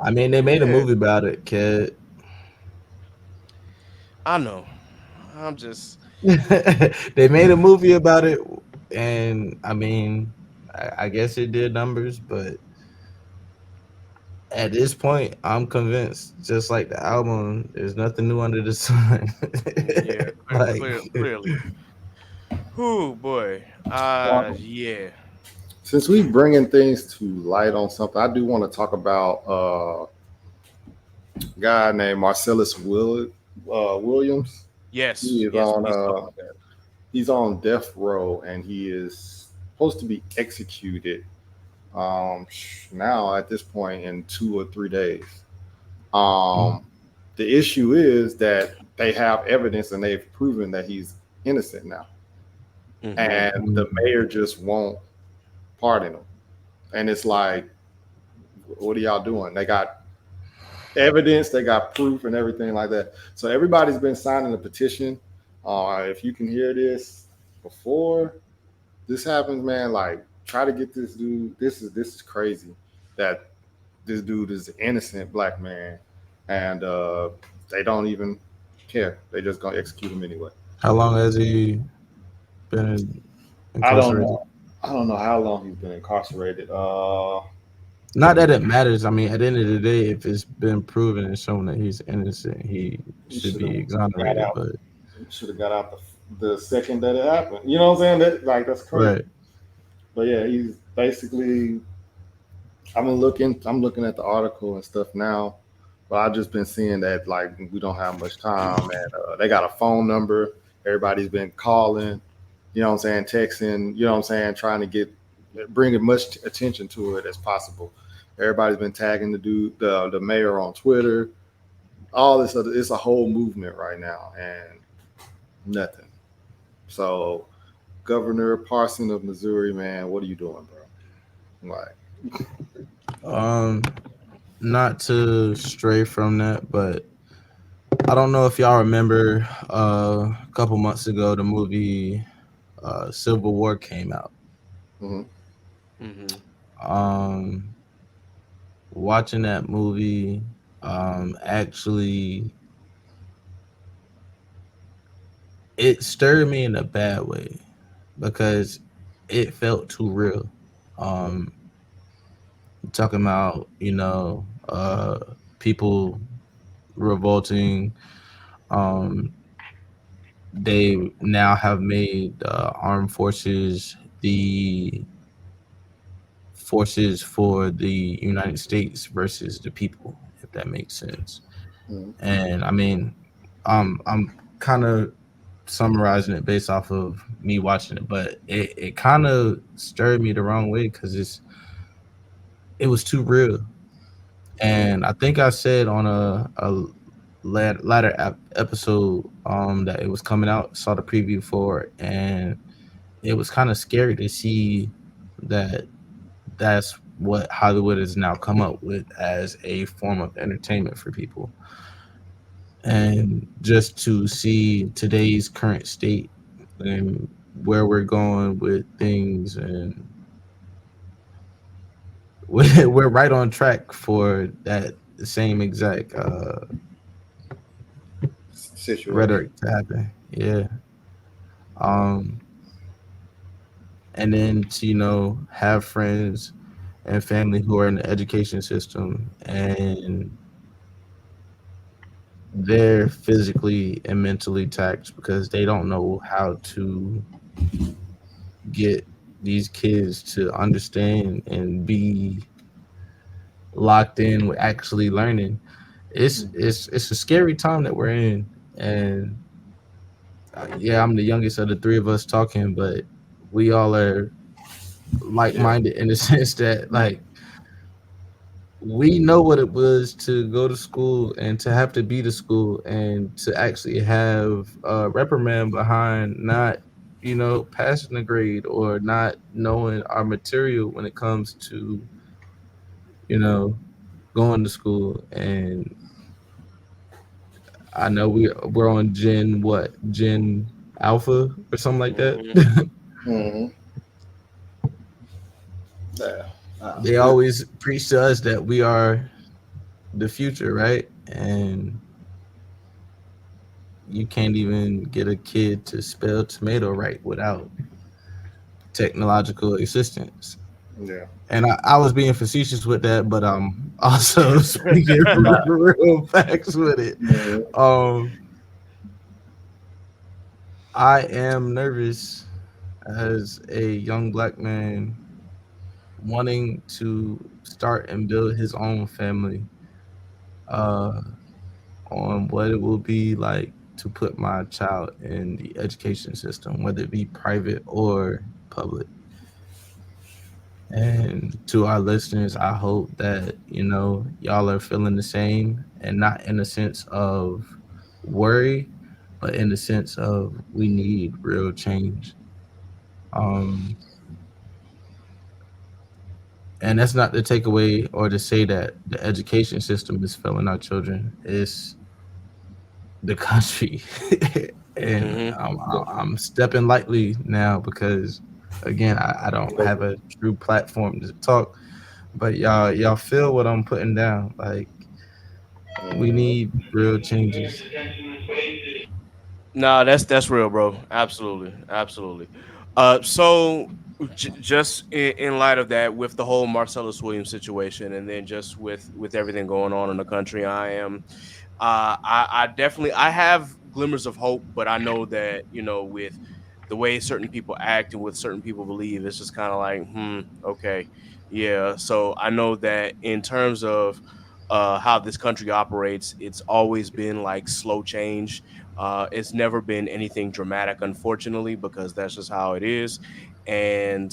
I mean, they made a yeah, movie about it, kid. I know. I'm just They made a movie about it, and I mean, I guess it did numbers, but at this point, I'm convinced, just like the album, there's nothing new under the sun. yeah, Like, clearly. Who boy? Yeah. Since we bringing things to light on something, I do want to talk about a guy named Marcellus Williams. Yes, He is yes, on please talk about that. he's on death row and he is supposed to be executed now at this point in 2 or 3 days. The issue is that they have evidence and they've proven that he's innocent now. And the mayor just won't pardon him. And it's like, what are y'all doing? They got evidence, they got proof and everything like that. So everybody's been signing a petition. If you can hear this before this happens, man, like try to get this dude. This is crazy that this dude is an innocent black man and they don't even care. They just gonna execute him anyway. how long has he been incarcerated? I don't know how long he's been incarcerated. Not that it matters. I mean, at the end of the day, if it's been proven and shown that he's innocent, he should be exonerated. But should have got out the second that it happened. You know what I'm saying? That's crazy. right. But yeah, he's basically. I'm looking at the article and stuff now, but I've just been seeing that like we don't have much time, and they got a phone number. Everybody's been calling. You know what I'm saying? Texting. You know what I'm saying? Trying to bring as much attention to it as possible. Everybody's been tagging the mayor on Twitter. All this other, it's a whole movement right now, and nothing. So, Governor Parson of Missouri, man, what are you doing, bro? Like, Not to stray from that, but I don't know if y'all remember a couple months ago the movie Civil War came out. Watching that movie actually it stirred me in a bad way because it felt too real. Talking about people revolting. They now have made armed forces the forces for the United States versus the people, if that makes sense. And I mean, I'm kind of summarizing it based off of me watching it, but it kind of stirred me the wrong way because it was too real. And I think I said on a latter episode that it was coming out, saw the preview for it, and it was kind of scary to see that that's what Hollywood has now come up with as a form of entertainment for people. And just to see today's current state and where we're going with things, and we're right on track for that same exact situation, rhetoric to happen. Yeah. And then to have friends and family who are in the education system and they're physically and mentally taxed because they don't know how to get these kids to understand and be locked in with actually learning. It's a scary time that we're in, and yeah, I'm the youngest of the three of us talking, but we all are like-minded in the sense that like we know what it was to go to school and to have to be to school and to actually have a reprimand behind not passing the grade or not knowing our material when it comes to going to school, and I know we're on Gen Alpha or something like that. Mm-hmm. Yeah. They always preach to us that we are the future, right? And you can't even get a kid to spell tomato right without technological assistance. Yeah. And I was being facetious with that, but also speaking real facts with it. I am nervous as a young black man wanting to start and build his own family, on what it will be like to put my child in the education system, whether it be private or public. And to our listeners, I hope that y'all are feeling the same, and not in a sense of worry, but in the sense of we need real change. And that's not to take away or to say that the education system is failing our children. It's the country. And I'm stepping lightly now because, again, I don't have a true platform to talk. But y'all feel what I'm putting down. Like, we need real changes. Nah, that's real, bro. Absolutely. So just in light of that, with the whole Marcellus Williams situation, and then just with everything going on in the country, I definitely I have glimmers of hope, but I know that with the way certain people act and what certain people believe, it's just kind of like, okay, yeah. So I know that in terms of how this country operates, it's always been like slow change. It's never been anything dramatic, unfortunately, because that's just how it is. And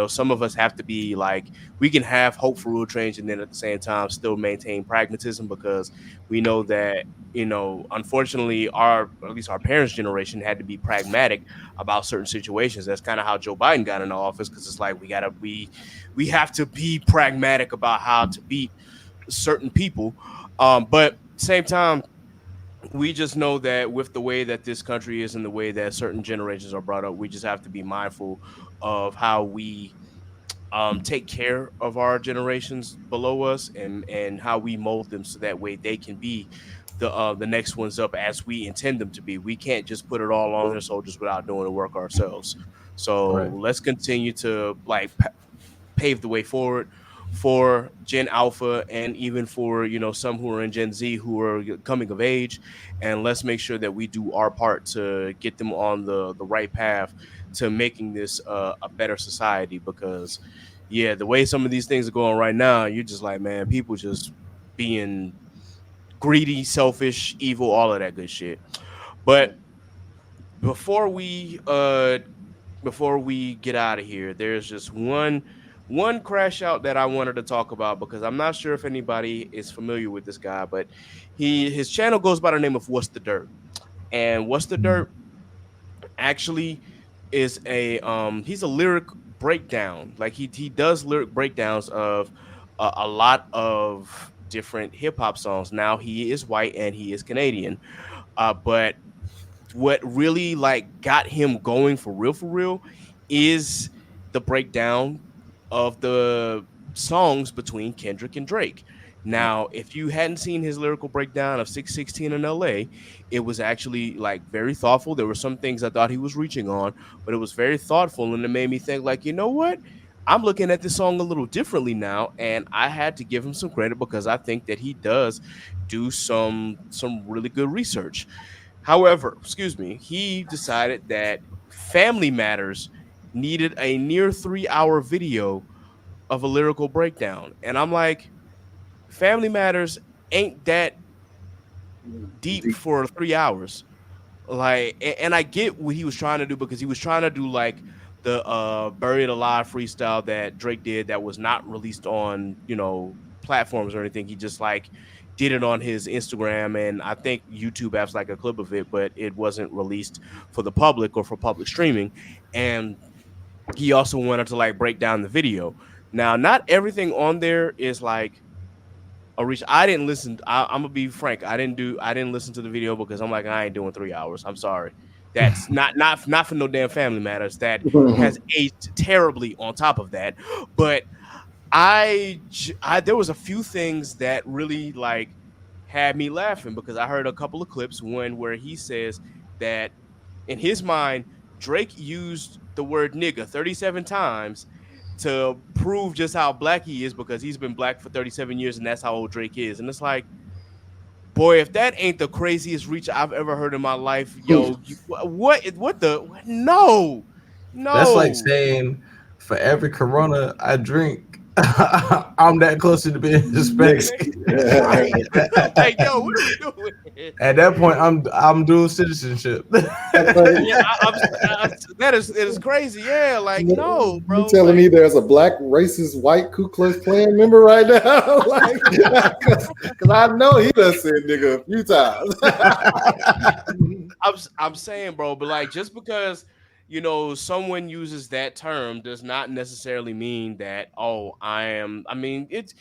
some of us have to be like, we can have hope for real change, and then at the same time still maintain pragmatism, because we know that unfortunately, at least our parents' generation had to be pragmatic about certain situations. That's kind of how Joe Biden got into office, because it's like we have to be pragmatic about how to beat certain people. But same time, we just know that with the way that this country is and the way that certain generations are brought up, we just have to be mindful of how we take care of our generations below us, and how we mold them so that way they can be the next ones up as we intend them to be. We can't just put it all on their soldiers without doing the work ourselves. So Right. let's continue to pave the way forward for Gen Alpha, and even for some who are in Gen Z who are coming of age, and let's make sure that we do our part to get them on the right path to making this a better society. Because the way some of these things are going right now, you're just like, man, people just being greedy, selfish, evil, all of that good shit. But before we get out of here, there's just one crash out that I wanted to talk about, because I'm not sure if anybody is familiar with this guy, but his channel goes by the name of What's the Dirt. And What's the Dirt actually is he's a lyric breakdown. Like he does lyric breakdowns of a lot of different hip hop songs. Now, he is white and he is Canadian. But what really like got him going for real is the breakdown of the songs between Kendrick and Drake. Now, if you hadn't seen his lyrical breakdown of 616 in LA, it was actually like very thoughtful. There were some things I thought he was reaching on, but it was very thoughtful, and it made me think like, you know what? I'm looking at this song a little differently now, and I had to give him some credit, because I think that he does do some really good research. However, he decided that Family Matters needed a near 3-hour video of a lyrical breakdown. And I'm like, Family Matters ain't that deep for 3 hours. Like, and I get what he was trying to do, because he was trying to do like the Buried Alive freestyle that Drake did that was not released on, platforms or anything. He just like did it on his Instagram, and I think YouTube has like a clip of it, but it wasn't released for the public or for public streaming. And he also wanted to like break down the video. Now, not everything on there is like a reach. I didn't listen. I'm gonna be frank. I didn't listen to the video because I'm like, I ain't doing 3 hours. I'm sorry. That's not for no damn Family Matters. That has aged terribly on top of that. But there was a few things that really like had me laughing because I heard a couple of clips. One where he says that in his mind, Drake used the word nigga 37 times to prove just how black he is because he's been black for 37 years and that's how old Drake is. And it's like, boy, if that ain't the craziest reach I've ever heard in my life, yo, no. That's like saying for every Corona I drink, I'm that closer to being Hispanic. Like, yo, what are we doing? At that point, I'm dual citizenship. That is crazy. Yeah, like no, bro. You telling me there's a black racist white Ku Klux Klan member right now? Like, because I know he done said nigga a few times. I'm saying, bro, but like just because someone uses that term does not necessarily mean that I mean it's.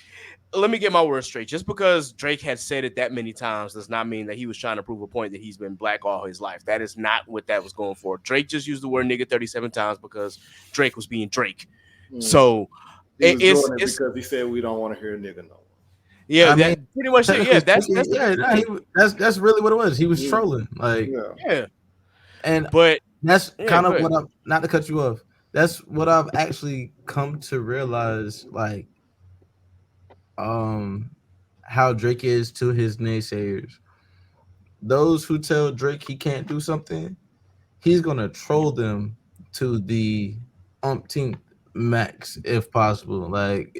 Let me get my words straight. Just because Drake had said it that many times does not mean that he was trying to prove a point that he's been black all his life. That is not what that was going for. Drake just used the word nigga 37 times because Drake was being Drake. So it's because he said we don't want to hear nigga no more. Yeah, pretty much it. Yeah, that's really what it was. He was trolling. Like but that's kind of what I'm, not to cut you off. That's what I've actually come to realize, like how Drake is to his naysayers. Those who tell Drake he can't do something, he's gonna troll them to the umpteenth max if possible. Like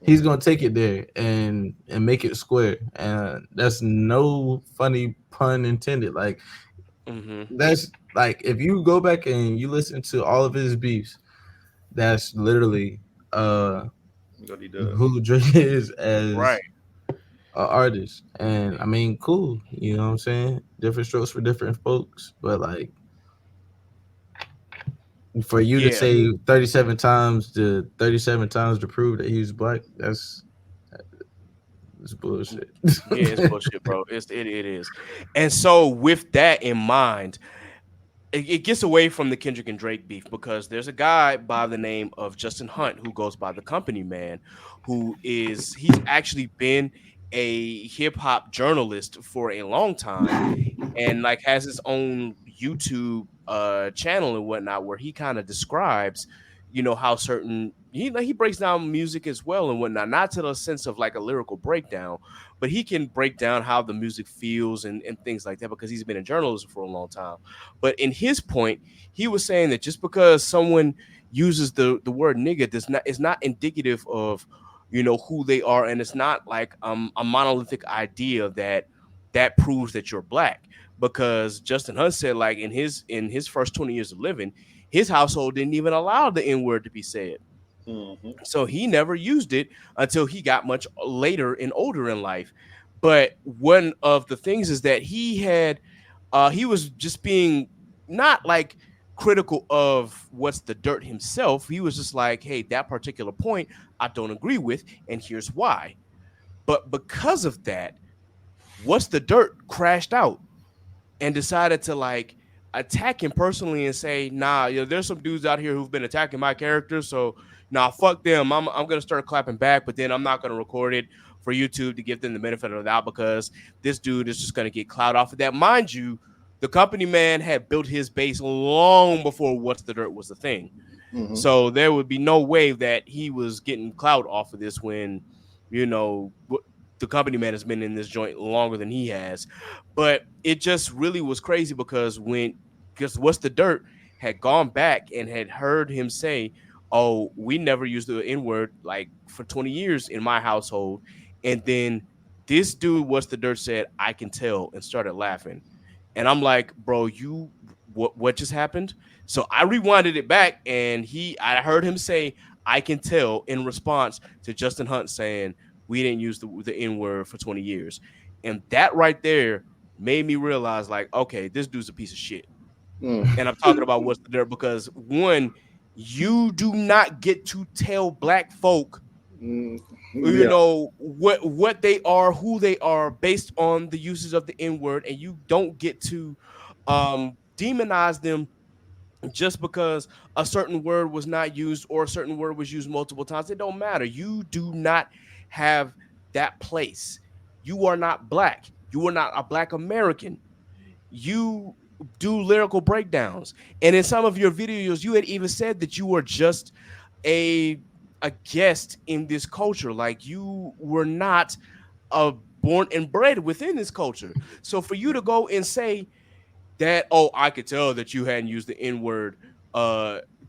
he's gonna take it there and make it square. And that's no funny pun intended. Like that's like if you go back and you listen to all of his beefs, that's literally who Drake is as an artist. And I mean, cool, you know what I'm saying? Different strokes for different folks, but like for you to say 37 times to prove that he's black, it's bullshit. Yeah, it's bullshit, bro. It is. And so with that in mind, it gets away from the Kendrick and Drake beef because there's a guy by the name of Justin Hunte who goes by the Company Man, he's actually been a hip hop journalist for a long time and like has his own YouTube channel and whatnot where he kind of describes, how certain he breaks down music as well and whatnot, not to the sense of like a lyrical breakdown, but he can break down how the music feels and things like that because he's been in journalism for a long time. But in his point, he was saying that just because someone uses the word nigga is not indicative of who they are, and it's not like a monolithic idea that proves that you're black. Because Justin Hunte said like in his first 20 years of living, his household didn't even allow the N-word to be said. So he never used it until he got much later and older in life. But one of the things is that he was just being not like critical of What's the Dirt himself. He was just like, hey, that particular point I don't agree with, and here's why. But because of that, What's the Dirt crashed out and decided to like attack him personally and say, nah, there's some dudes out here who've been attacking my character, so nah, fuck them. I'm gonna start clapping back, but then I'm not gonna record it for YouTube to give them the benefit of the doubt because this dude is just gonna get clout off of that. Mind you, the Company Man had built his base long before What's the Dirt was a thing. So there would be no way that he was getting clout off of this when, the Company Man has been in this joint longer than he has. But it just really was crazy because What's the Dirt had gone back and had heard him say, oh, we never used the N-word like for 20 years in my household. And then this dude, What's the Dirt, said, I can tell, and started laughing. And I'm like, bro, what just happened? So I rewinded it back and I heard him say, I can tell, in response to Justin Hunte saying, we didn't use the N-word for 20 years. And that right there made me realize, like, okay, this dude's a piece of shit. And I'm talking about What's the Dirt because, one, You do not get to tell black folk, you know, what they are, who they are, based on the uses of the N-word, and you don't get to demonize them just because a certain word was not used or a certain word was used multiple times. It don't matter. You do not have that place. You are not black. You are not a black American. You do lyrical breakdowns. And in some of your videos, you had even said that you were just a guest in this culture. Like you were not born and bred within this culture. So for you to go and say that, oh, I could tell that you hadn't used the N-word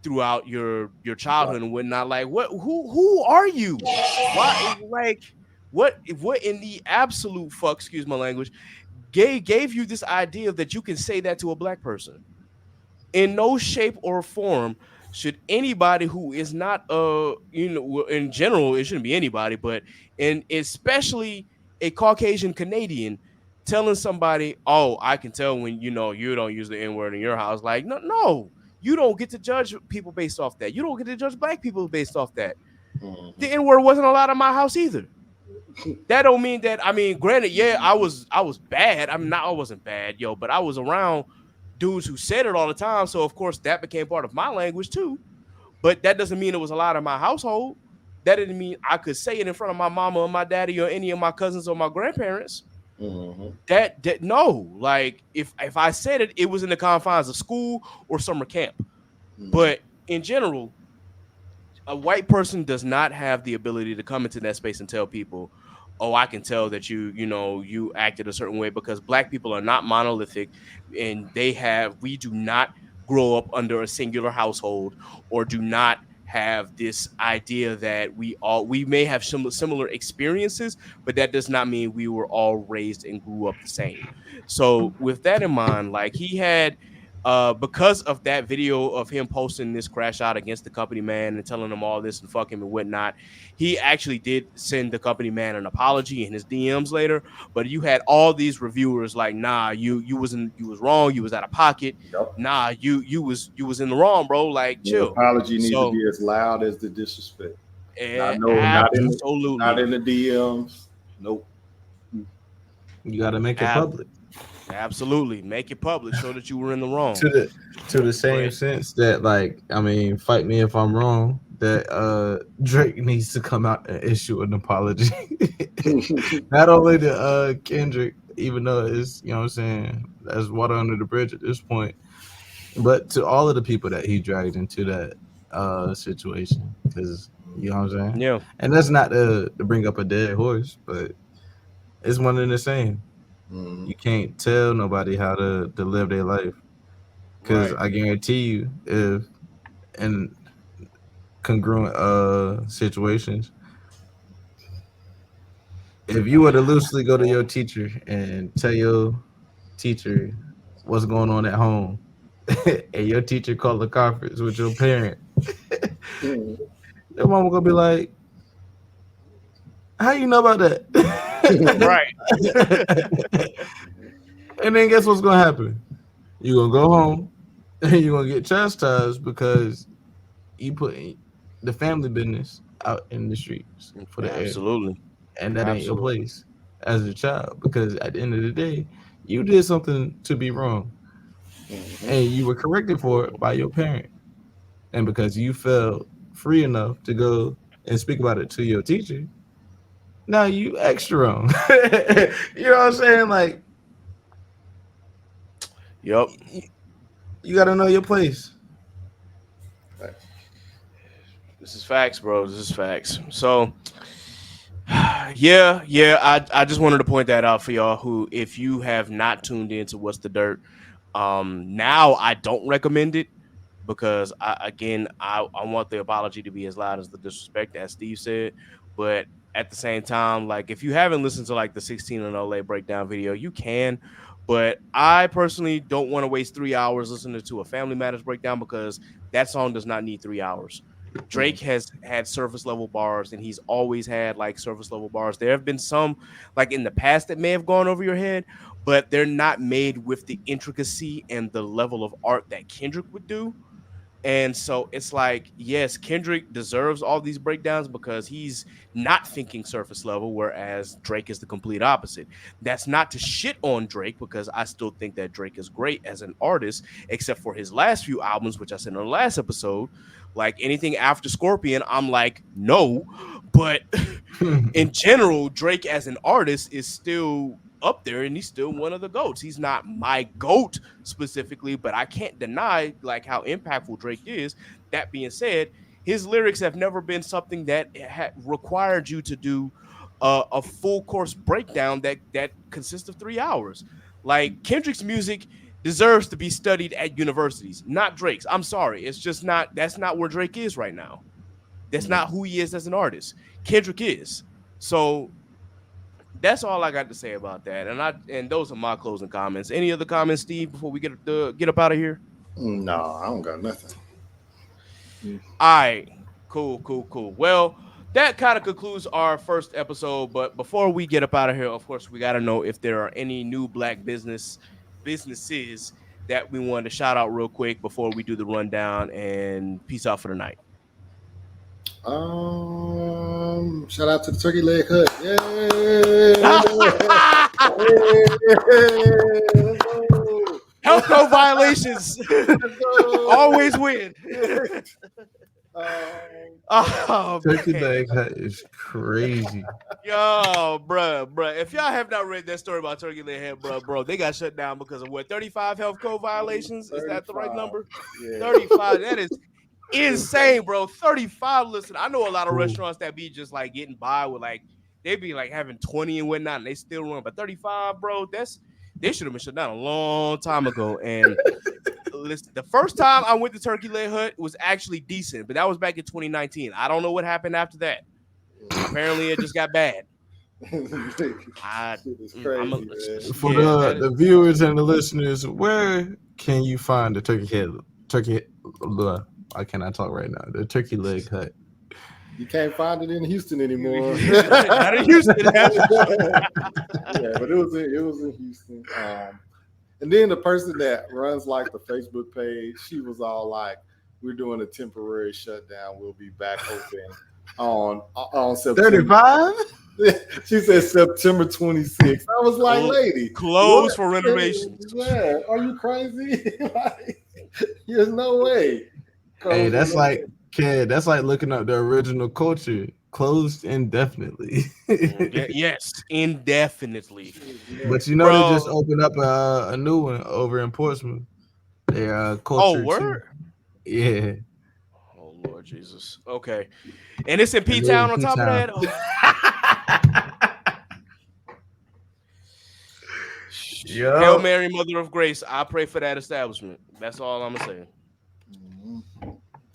throughout your childhood and whatnot. Like, who are you? Why, like, what in the absolute fuck, excuse my language, gave you this idea that you can say that to a black person? In no shape or form should anybody who is not in general, it shouldn't be anybody, but and especially a Caucasian Canadian telling somebody, oh, I can tell when you don't use the N-word in your house. Like, no, you don't get to judge people based off that. You don't get to judge black people based off that. The N-word wasn't allowed in my house either. That don't mean that, I mean, granted, yeah, I was bad. I wasn't bad, but I was around dudes who said it all the time. So of course that became part of my language too. But that doesn't mean it was allowed in my household. That didn't mean I could say it in front of my mama or my daddy or any of my cousins or my grandparents. That no, like if I said it, it was in the confines of school or summer camp. But in general, a white person does not have the ability to come into that space and tell people, oh, I can tell that you acted a certain way, because black people are not monolithic, and we do not grow up under a singular household, or do not have this idea that we may have similar experiences, but that does not mean we were all raised and grew up the same. So with that in mind, like he had because of that video of him posting this crash out against the company man and telling him all this and fuck him and whatnot, he actually did send the company man an apology in his DMs later. But you had all these reviewers like, nah, you was wrong, you was out of pocket. Yep. Nah, you was in the wrong, bro. Like, chill. The apology needs to be as loud as the disrespect. Absolutely. Not in the DMs. Nope. You got to make it public. Absolutely, make it public, show that you were in the wrong. To the same sense that, like, I mean, fight me if I'm wrong, that Drake needs to come out and issue an apology. Not only to Kendrick, even though it's, you know what I'm saying, that's water under the bridge at this point, but to all of the people that he dragged into that situation, because, you know what I'm saying? Yeah. And that's not to bring up a dead horse, but it's one and the same. You can't tell nobody how to live their life, because I guarantee you, if in congruent situations, if you were to loosely go to your teacher and tell your teacher what's going on at home, and your teacher called a conference with your parent, your mama gonna be like, how you know about that? Right. And then guess what's gonna happen? You're gonna go home and you're gonna get chastised because you put the family business out in the streets for the Absolutely. air. And that ain't your place as a child, because at the end of the day, you did something to be wrong. And you were corrected for it by your parent. And because you felt free enough to go and speak about it to your teacher, now you extra wrong. You know what I'm saying? Like, yep. You got to know your place. This is facts, bro. This is facts. So, yeah. I just wanted to point that out for y'all who, if you have not tuned into What's the Dirt, now I don't recommend it, because I want the apology to be as loud as the disrespect, as Steve said. But at the same time, like, if you haven't listened to like the 16 and LA breakdown video, you can. But I personally don't want to waste 3 hours listening to a Family Matters breakdown, because that song does not need 3 hours. Drake has had surface level bars, and he's always had like surface level bars. There have been some like in the past that may have gone over your head, but they're not made with the intricacy and the level of art that Kendrick would do. And so it's like, yes, Kendrick deserves all these breakdowns because he's not thinking surface level, whereas Drake is the complete opposite. That's not to shit on Drake, because I still think that Drake is great as an artist, except for his last few albums, which I said in the last episode. Like anything after Scorpion, I'm like, no. But in general, Drake as an artist is still up there, and he's still one of the GOATs. He's not my GOAT specifically, but I can't deny like how impactful Drake is. That being said, his lyrics have never been something that required you to do a full course breakdown that consists of 3 hours. Like Kendrick's music deserves to be studied at universities, not Drake's. I'm sorry, it's just not. That's not where Drake is right now. That's not who he is as an artist. Kendrick is. So that's all I got to say about that. And those are my closing comments. Any other comments, Steve, before we get up out of here? No, I don't got nothing. All right. Cool. Well, that kind of concludes our first episode. But before we get up out of here, of course, we got to know if there are any new Black businesses that we want to shout out real quick before we do the rundown and peace out for the night. Shout out to the Turkey Leg Hut. Yay! Health code violations always win. Turkey Leg Hut is crazy. Yo, bruh. If y'all have not read that story about Turkey Leg Hut, bro, they got shut down because of what? 35 health code violations? 35. Is that the right number? Yeah. 35. That is insane, bro. 35. Listen, I know a lot of restaurants that be just like getting by with like they be like having 20 and whatnot, and they still run. But 35, bro, they should have been shut down a long time ago. And listen, the first time I went to Turkey Leg Hut was actually decent, but that was back in 2019. I don't know what happened after that. Apparently, it just got bad. For the viewers and the listeners, where can you find the I cannot talk right now. The Turkey Leg Hut. You can't find it in Houston anymore. Not in Houston. Yeah, but it was in Houston. And then the person that runs like the Facebook page, she was all like, "We're doing a temporary shutdown. We'll be back open on September 35." She said September 26th. I was like, "Lady, close for renovations." Yeah, are you crazy? Like, there's no way. Hey, that's like looking up the original culture. Closed indefinitely. Yes, indefinitely. But you know, they just opened up a new one over in Portsmouth. Their culture. Oh, word? Too. Yeah. Oh, Lord Jesus. Okay. And it's in P-Town on top of that? Oh. Hail Mary, Mother of Grace. I pray for that establishment. That's all I'm going to say.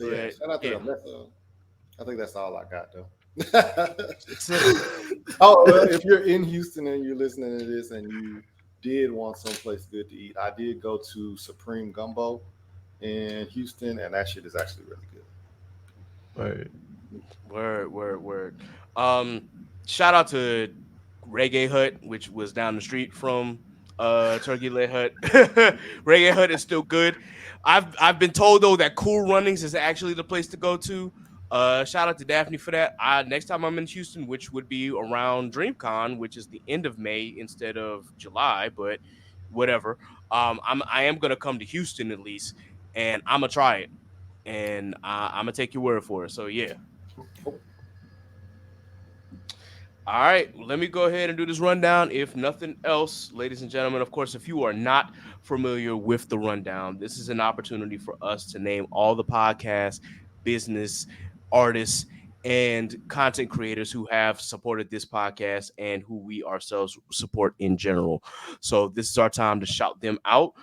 Yeah, shout out to them. I think that's all I got, though. If you're in Houston and you're listening to this and you did want someplace good to eat, I did go to Supreme Gumbo in Houston, and that shit is actually really good. Word. Shout out to Reggae Hut, which was down the street from Turkey Leg Hut. Reggae Hut is still good. I've been told though that Cool Runnings is actually the place to go to. Shout out to Daphne for that. Next time I'm in Houston, which would be around DreamCon, which is the end of May instead of July, but whatever. I am gonna come to Houston at least, and I'm gonna try it, and I'm gonna take your word for it. So yeah. All right, let me go ahead and do this rundown. If nothing else, ladies and gentlemen, of course, if you are not familiar with the rundown, this is an opportunity for us to name all the podcasts, business, artists, and content creators who have supported this podcast and who we ourselves support in general. So this is our time to shout them out.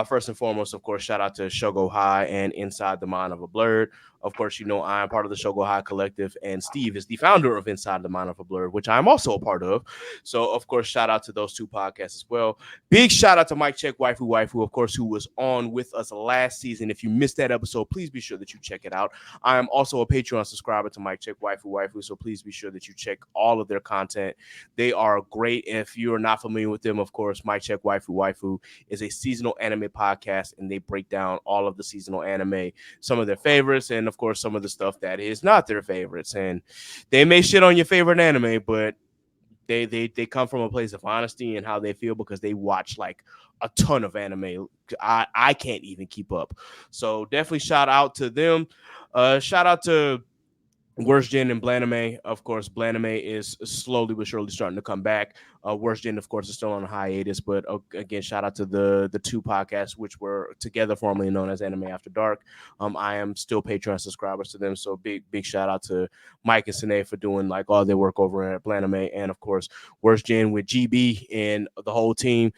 First and foremost, of course, shout out to Shogo High and Inside the Mind of a Blurred. Of course, you know I am part of the Shogo High Collective, and Steve is the founder of Inside the Mind of a Blurred, which I am also a part of. So, of course, shout out to those two podcasts as well. Big shout out to Mike Check Waifu, of course, who was on with us last season. If you missed that episode, please be sure that you check it out. I am also a Patreon subscriber to Mike Check Waifu, so please be sure that you check all of their content. They are great. If you're not familiar with them, of course, Mike Check Waifu is a seasonal anime anime podcast, and they break down all of the seasonal anime, some of their favorites, and of course some of the stuff that is not their favorites. And they may shit on your favorite anime, but they come from a place of honesty and how they feel because they watch like a ton of anime. I can't even keep up. So definitely shout out to them. Shout out to Worst Gen and Blaname. Of course, Blaname is slowly but surely starting to come back. Worst Gen, of course, is still on a hiatus. But again, shout out to the two podcasts, which were together formerly known as Anime After Dark. I am still Patreon subscribers to them. So big shout out to Mike and Sine for doing like all their work over at Blaname. And of course, Worst Gen with GB and the whole team.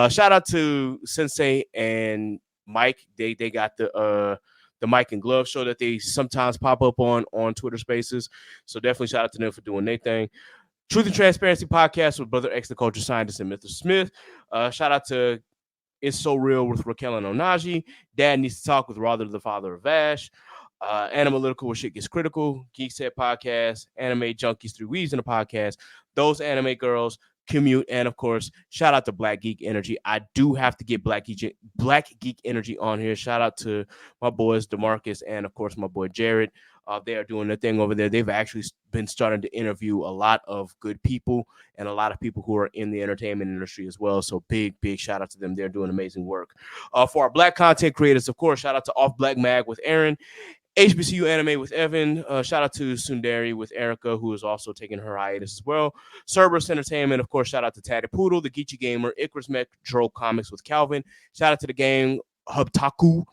Shout out to Sensei and Mike. They got the Mike and Glove show that they sometimes pop up on Twitter Spaces. So definitely shout out to them for doing their thing. Truth and Transparency podcast with Brother X, the Culture Scientist, and Mr. Smith. Shout out to It's So Real with Raquel and Onaji. Dad Needs to Talk with Rather, the Father of Vash. Analytical Where Shit Gets Critical. Geek Set podcast. Anime Junkies 3 Weaves in the podcast. Those Anime Girls. Commute, and of course, shout out to Black Geek Energy. I do have to get Black Geek Energy on here. Shout out to my boys DeMarcus and of course my boy Jared. They are doing their thing over there. They've actually been starting to interview a lot of good people and a lot of people who are in the entertainment industry as well. So big shout out to them. They're doing amazing work. For our Black content creators, of course, shout out to Off Black Mag with Aaron. HBCU Anime with Evan. Shout out to Sundari with Erica, who is also taking her hiatus as well. Cerberus Entertainment, of course, shout out to Tatty Poodle, the Geechee Gamer, Icarus Metro Comics with Calvin. Shout out to the gang Hubtaku.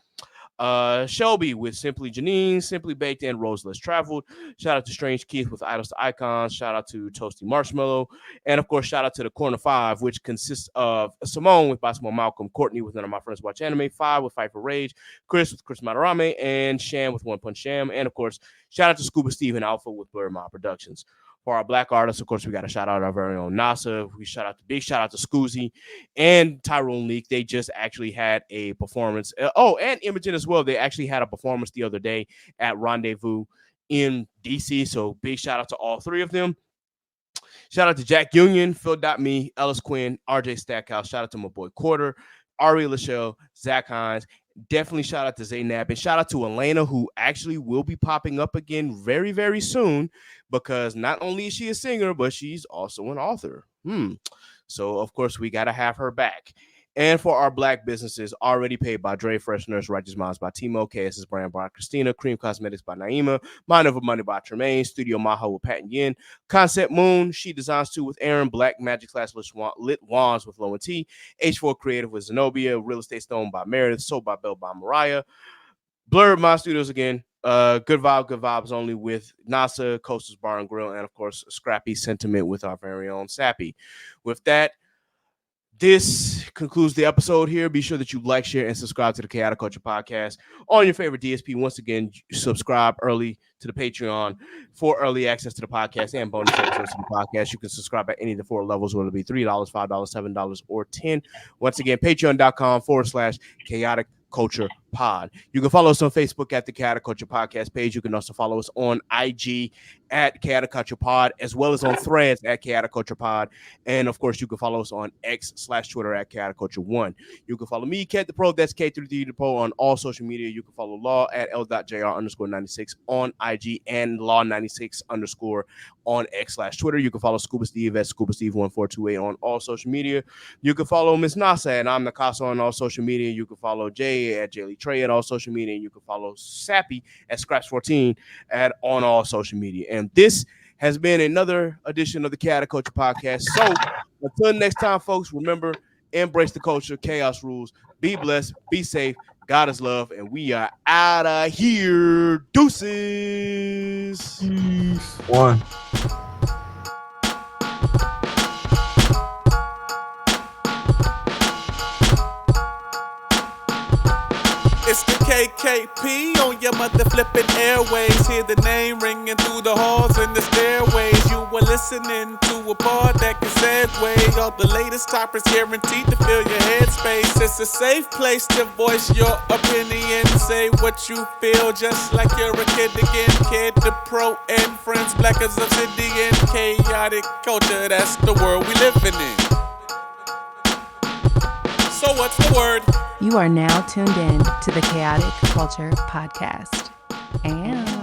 Shelby with Simply Janine, Simply Baked, and Rose Less Traveled. Shout out to Strange Keith with Idols to Icons. Shout out to Toasty Marshmallow. And of course, shout out to the Corner 5, which consists of Simone with Basimo Malcolm, Courtney with None of My Friends Watch Anime, 5 with Fight for Rage, Chris with Chris Matarame, and Sham with One Punch Sham. And of course, shout out to Scuba Steve and Alpha with Blur Mob Productions. For our Black artists, of course, we got to shout out our very own NASA. Big shout out to Scoozy and Tyrone Leak. They just actually had a performance. And Imogen as well. They actually had a performance the other day at Rendezvous in DC. So big shout out to all three of them. Shout out to Jack Union, Phil.me, Ellis Quinn, RJ Stackhouse. Shout out to my boy Quarter, Ari Lachelle, Zach Hines. Definitely shout out to Zaynab and shout out to Elena, who actually will be popping up again very, very soon because not only is she a singer, but she's also an author. So, of course, we got to have her back. And for our Black businesses, Already Paid by Dre, Fresheners, Righteous Minds by Timo, KS's Brand by Christina, Cream Cosmetics by Naima, Mind Over Money by Tremaine, Studio Maha with Pat and Yin, Concept Moon, She Designs 2 with Aaron, Black Magic Class Lit Wands with Low and T, H4 Creative with Zenobia, Real Estate Stone by Meredith, Soul by Bell by Mariah, Blurred My Studios again, Good Vibes Only with NASA, Coasters Bar and Grill, and of course, Scrappy Sentiment with our very own Sappy. With that, this concludes the episode here. Be sure that you like, share, and subscribe to the Chaotic Culture Podcast on your favorite DSP. Once again, subscribe early to the Patreon for early access to the podcast and bonus episodes to the podcast. You can subscribe at any of the 4 levels, whether it be $3, $5, $7, or $10. Once again, patreon.com/Chaotic Culture Pod. You can follow us on Facebook at the Chaotic Culture Podcast page. You can also follow us on IG at Chaotic Culture Pod, as well as on Threads at Chaotic Culture Pod. And of course, you can follow us on X/Twitter at Chaotic Culture 1. You can follow me, Ked the Pro, that's K33 the Pro, on all social media. You can follow Law at L.JR_96 on IG and Law96_ on X/Twitter. You can follow Scuba Steve at Scuba Steve 1428 on all social media. You can follow Miss Nasa and I'm Nakasa on all social media. You can follow Jay at Jaylee Trey at all social media. And you can follow Sappy at Scraps14 on all social media. And this has been another edition of the Chaotic Culture Podcast. So until next time, folks, remember, embrace the culture, chaos rules, be blessed, be safe, God is love, and we are out of here. Deuces. One. It's the KKP on your mother flipping airways. Hear the name ringing through the halls and the stairways. You were listening to a pod that can segue. All the latest topics guaranteed to fill your headspace. It's a safe place to voice your opinion. Say what you feel just like you're a kid again. Ked the Pro and friends, black as obsidian. Chaotic culture, that's the world we living in. So what's the word? You are now tuned in to the Chaotic Culture Podcast. And